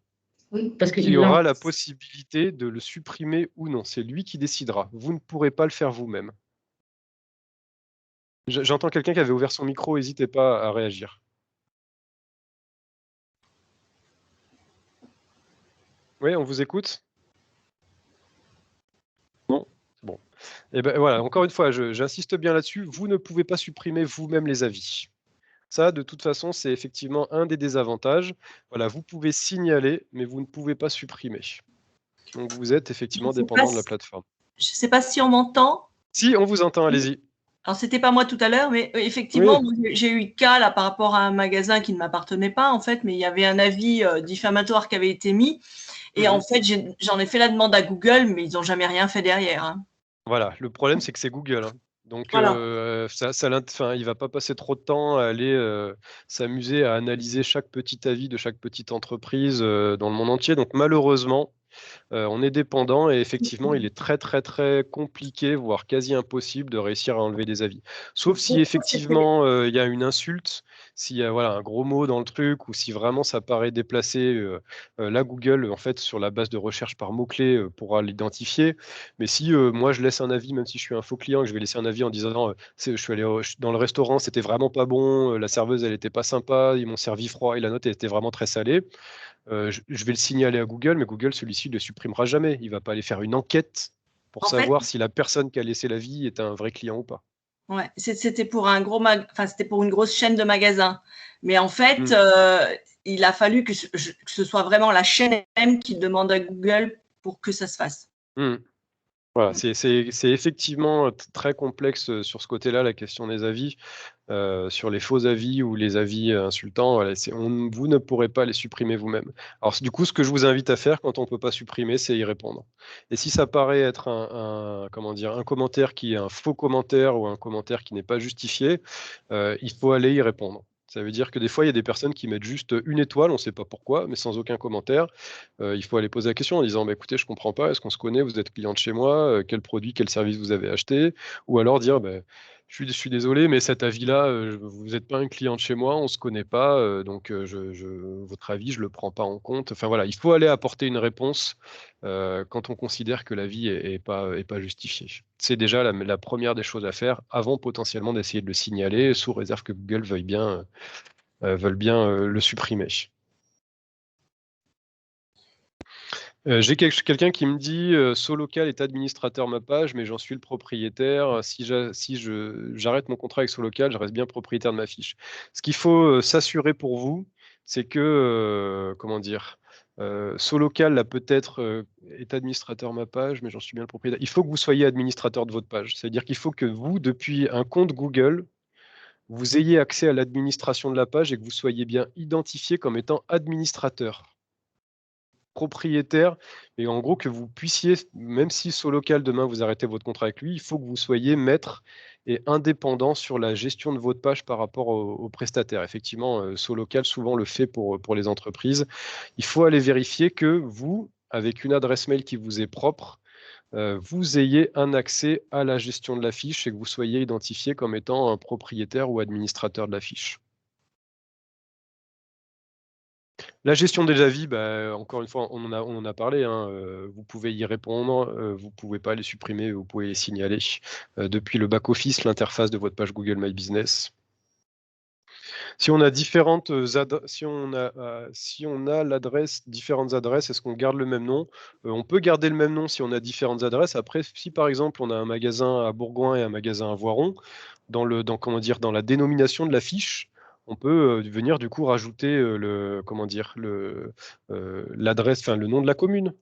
Oui, parce qui aura la possibilité de le supprimer ou non. C'est lui qui décidera. Vous ne pourrez pas le faire vous-même. J'entends quelqu'un qui avait ouvert son micro, n'hésitez pas à réagir. Oui, on vous écoute? Non? Bon. Et ben voilà, encore une fois, j'insiste bien là-dessus, vous ne pouvez pas supprimer vous-même les avis. Ça, de toute façon, c'est effectivement un des désavantages. Voilà, vous pouvez signaler, mais vous ne pouvez pas supprimer. Donc vous êtes effectivement dépendant de la plateforme. Je ne sais pas si on m'entend. Si, on vous entend, allez-y. Alors, c'était pas moi tout à l'heure, mais effectivement, j'ai eu le cas là par rapport à un magasin qui ne m'appartenait pas, en fait, mais il y avait un avis diffamatoire qui avait été mis. Et en fait, j'en ai fait la demande à Google, mais ils n'ont jamais rien fait derrière. Hein. Voilà, le problème, c'est que c'est Google. Hein. Donc, voilà. il va pas passer trop de temps à aller s'amuser à analyser chaque petit avis de chaque petite entreprise dans le monde entier. Donc, malheureusement, on est dépendant et effectivement, il est très, très, très compliqué, voire quasi impossible de réussir à enlever des avis. Sauf si effectivement, il y a une insulte, s'il y a un gros mot dans le truc ou si vraiment ça paraît déplacé. Là, Google, en fait, sur la base de recherche par mots-clés, pourra l'identifier. Mais si moi, je laisse un avis, même si je suis un faux client, que je vais laisser un avis en disant je suis allé dans le restaurant, c'était vraiment pas bon, la serveuse, elle était pas sympa, ils m'ont servi froid et la note, elle était vraiment très salée. Je vais le signaler à Google, mais Google, celui-ci, ne le supprimera jamais. Il ne va pas aller faire une enquête pour savoir si la personne qui a laissé l'avis est un vrai client ou pas. Ouais, c'était pour c'était pour une grosse chaîne de magasins. Mais en fait, il a fallu que ce soit vraiment la chaîne même qui demande à Google pour que ça se fasse. Voilà, c'est effectivement très complexe sur ce côté-là, la question des avis. Sur les faux avis ou les avis insultants, voilà, vous ne pourrez pas les supprimer vous-même. Alors du coup, ce que je vous invite à faire quand on ne peut pas supprimer, c'est y répondre. Et si ça paraît être un commentaire qui est un faux commentaire ou un commentaire qui n'est pas justifié, il faut aller y répondre. Ça veut dire que des fois, il y a des personnes qui mettent juste une étoile, on ne sait pas pourquoi, mais sans aucun commentaire. Il faut aller poser la question en disant: «Bah, écoutez, je ne comprends pas, est-ce qu'on se connaît? Vous êtes client de chez moi, quel produit, quel service vous avez acheté?» Ou alors dire: «Bah, je suis désolé, mais cet avis-là, vous n'êtes pas un client de chez moi, on ne se connaît pas, donc votre avis, je ne le prends pas en compte». Enfin voilà, il faut aller apporter une réponse quand on considère que l'avis est pas justifié. C'est déjà la première des choses à faire avant potentiellement d'essayer de le signaler, sous réserve que Google veuille bien le supprimer. J'ai quelqu'un qui me dit Solocal est administrateur ma page, mais j'en suis le propriétaire. Si j'arrête mon contrat avec Solocal, je reste bien propriétaire de ma fiche. Ce qu'il faut s'assurer pour vous, c'est que, comment dire, Solocal là peut-être est administrateur ma page, mais j'en suis bien le propriétaire. Il faut que vous soyez administrateur de votre page. C'est-à-dire qu'il faut que vous, depuis un compte Google, vous ayez accès à l'administration de la page et que vous soyez bien identifié comme étant administrateur, propriétaire, et en gros que vous puissiez, même si Solocal demain vous arrêtez votre contrat avec lui, il faut que vous soyez maître et indépendant sur la gestion de votre page par rapport aux prestataires. Effectivement, Solocal souvent le fait pour les entreprises. Il faut aller vérifier que vous, avec une adresse mail qui vous est propre, vous ayez un accès à la gestion de la fiche et que vous soyez identifié comme étant un propriétaire ou administrateur de la fiche. La gestion des avis, bah, encore une fois, on en a parlé, hein, vous pouvez y répondre, vous ne pouvez pas les supprimer, vous pouvez les signaler depuis le back-office, l'interface de votre page Google My Business. Si on a différentes si on a différentes adresses, est-ce qu'on garde le même nom? On peut garder le même nom si on a différentes adresses. Après, si par exemple on a un magasin à Bourgoin et un magasin à Voiron, comment dire, dans la dénomination de la fiche, on peut venir du coup rajouter l'adresse, enfin le nom de la commune.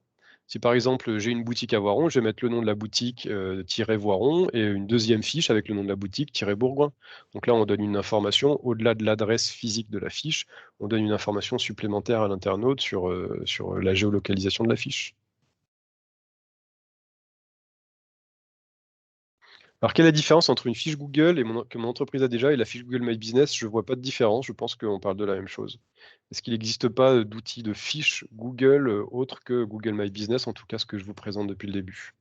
Si par exemple j'ai une boutique à Voiron, je vais mettre le nom de la boutique Voiron et une deuxième fiche avec le nom de la boutique Bourgoin. Donc là, on donne une information au-delà de l'adresse physique de la fiche, on donne une information supplémentaire à l'internaute sur la géolocalisation de la fiche. Alors, quelle est la différence entre une fiche Google que mon entreprise a déjà et la fiche Google My Business? Je ne vois pas de différence, je pense qu'on parle de la même chose. Est-ce qu'il n'existe pas d'outils de fiche Google autre que Google My Business, en tout cas ce que je vous présente depuis le début?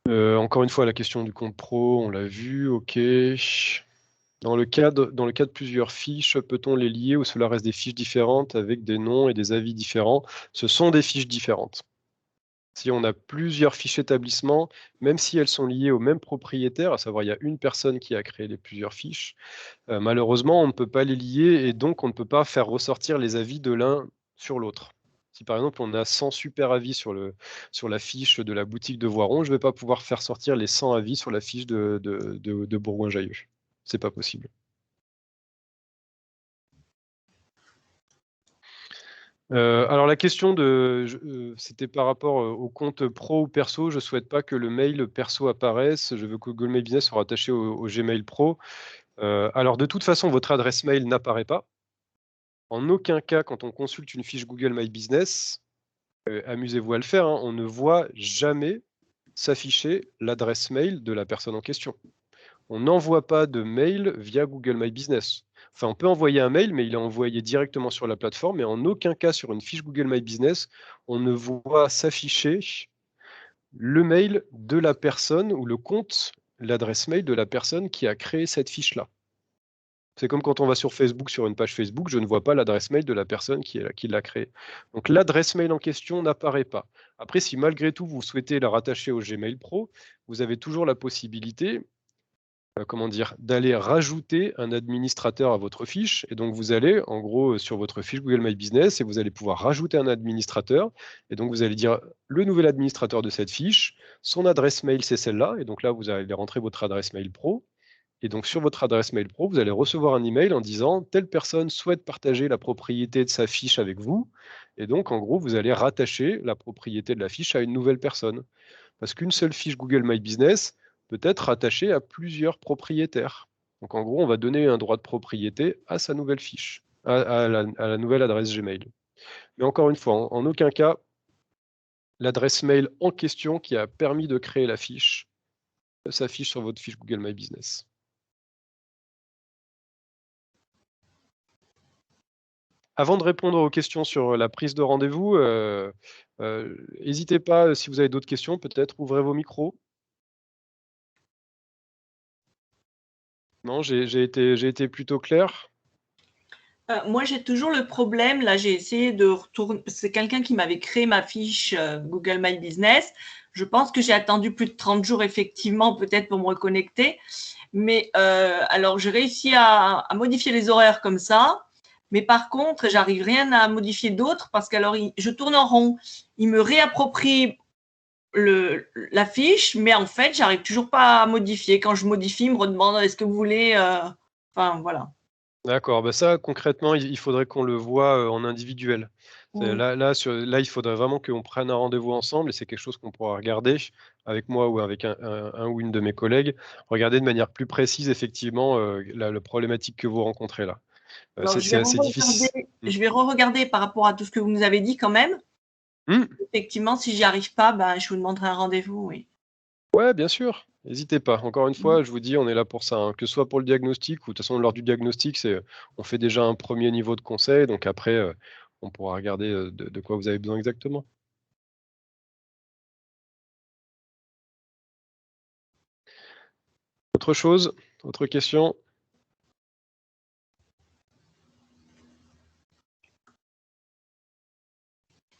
Encore une fois, la question du compte pro, on l'a vu, OK. Dans le cas de plusieurs fiches, peut-on les lier ou cela reste des fiches différentes avec des noms et des avis différents? Ce sont des fiches différentes. Si on a plusieurs fiches établissements, même si elles sont liées au même propriétaire, à savoir il y a une personne qui a créé les plusieurs fiches, malheureusement, on ne peut pas les lier et donc on ne peut pas faire ressortir les avis de l'un sur l'autre. Si par exemple on a 100 super avis sur la fiche de la boutique de Voiron, je ne vais pas pouvoir faire sortir les 100 avis sur la fiche de Bourgoin-Jallieu. C'est pas possible. Alors la question c'était par rapport, au compte pro ou perso. Je souhaite pas que le mail perso apparaisse. Je veux que Google My Business soit rattaché au Gmail pro. Alors de toute façon, votre adresse mail n'apparaît pas. En aucun cas, quand on consulte une fiche Google My Business, amusez-vous à le faire, hein, on ne voit jamais s'afficher l'adresse mail de la personne en question. On n'envoie pas de mail via Google My Business. Enfin, on peut envoyer un mail, mais il est envoyé directement sur la plateforme, mais en aucun cas sur une fiche Google My Business, on ne voit s'afficher le mail de la personne ou le compte, l'adresse mail de la personne qui a créé cette fiche-là. C'est comme quand on va sur Facebook, sur une page Facebook, je ne vois pas l'adresse mail de la personne qui l'a créée. Donc l'adresse mail en question n'apparaît pas. Après, si malgré tout vous souhaitez la rattacher au Gmail Pro, vous avez toujours la possibilité d'aller rajouter un administrateur à votre fiche. Et donc, vous allez, en gros, sur votre fiche Google My Business et vous allez pouvoir rajouter un administrateur. Et donc, vous allez dire le nouvel administrateur de cette fiche, son adresse mail, c'est celle-là. Et donc là, vous allez rentrer votre adresse mail pro. Et donc, sur votre adresse mail pro, vous allez recevoir un email en disant telle personne souhaite partager la propriété de sa fiche avec vous. Et donc, en gros, vous allez rattacher la propriété de la fiche à une nouvelle personne. Parce qu'une seule fiche Google My Business peut être rattachée à plusieurs propriétaires. Donc en gros, on va donner un droit de propriété à sa nouvelle fiche, à la nouvelle adresse Gmail. Mais encore une fois, en aucun cas, l'adresse mail en question qui a permis de créer la fiche s'affiche sur votre fiche Google My Business. Avant de répondre aux questions sur la prise de rendez-vous, n'hésitez pas, si vous avez d'autres questions, peut-être ouvrez vos micros. Non, j'ai été plutôt clair. Moi, j'ai toujours le problème. Là, j'ai essayé de retourner. C'est quelqu'un qui m'avait créé ma fiche Google My Business. Je pense que j'ai attendu plus de 30 jours, effectivement, peut-être pour me reconnecter. Mais alors, j'ai réussi à modifier les horaires comme ça. Mais par contre, j'arrive rien à modifier d'autre parce qu'alors, je tourne en rond. Il me réapproprie la fiche, mais en fait, j'arrive toujours pas à modifier. Quand je modifie, il me redemande est-ce que vous voulez. Enfin, voilà. D'accord, bah ça concrètement, il faudrait qu'on le voit, en individuel. Mm. Là, il faudrait vraiment qu'on prenne un rendez-vous ensemble et c'est quelque chose qu'on pourra regarder avec moi ou avec un ou une de mes collègues. Regarder de manière plus précise effectivement, la problématique que vous rencontrez là. Alors, C'est assez difficile. je vais re-regarder par rapport à tout ce que vous nous avez dit quand même. Mmh. Effectivement, si j'y arrive pas, ben, je vous demanderai un rendez-vous, oui. Ouais, bien sûr, n'hésitez pas. Encore une fois, je vous dis, on est là pour ça, hein, que ce soit pour le diagnostic ou de toute façon lors du diagnostic, on fait déjà un premier niveau de conseil, donc après, on pourra regarder, de quoi vous avez besoin exactement. Autre chose? Autre question?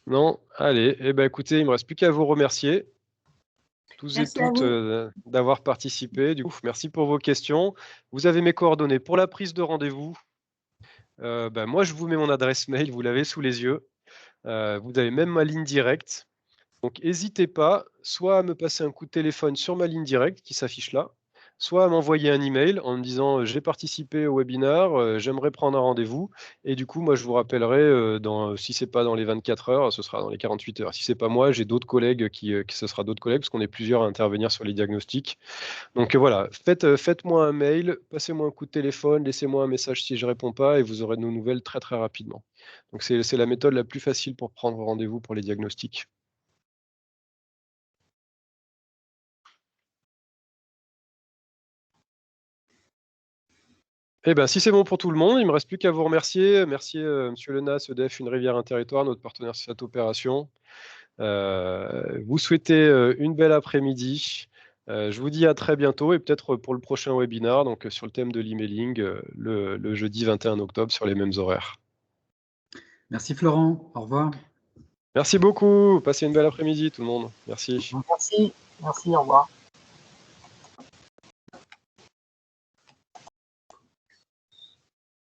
Non? Allez, eh ben, écoutez, il me reste plus qu'à vous remercier, tous et Merci à toutes, vous. d'avoir participé. Du coup, merci pour vos questions. Vous avez mes coordonnées pour la prise de rendez-vous. Bah, moi, je vous mets mon adresse mail, vous l'avez sous les yeux. Vous avez même ma ligne directe. Donc n'hésitez pas, soit à me passer un coup de téléphone sur ma ligne directe qui s'affiche là, soit à m'envoyer un email en me disant, «J'ai participé au webinar, j'aimerais prendre un rendez-vous» et du coup, moi, je vous rappellerai, si c'est pas dans les 24 heures, ce sera dans les 48 heures. Si c'est pas moi, j'ai d'autres collègues qui ce sera d'autres collègues parce qu'on est plusieurs à intervenir sur les diagnostics. Donc, voilà, faites-moi un mail, passez-moi un coup de téléphone, laissez-moi un message si je réponds pas et vous aurez de nos nouvelles très, très rapidement. Donc c'est la méthode la plus facile pour prendre rendez-vous pour les diagnostics. Eh ben, si c'est bon pour tout le monde, il me reste plus qu'à vous remercier. Merci, monsieur Lenas, EDF Une Rivière, un Territoire, notre partenaire sur cette opération. Vous souhaitez, une belle après-midi. Je vous dis à très bientôt et peut-être pour le prochain webinar, donc sur le thème de l'emailing, le jeudi 21 octobre sur les mêmes horaires. Merci Florent, au revoir. Merci beaucoup. Passez une belle après-midi tout le monde. Merci. Merci, merci, au revoir.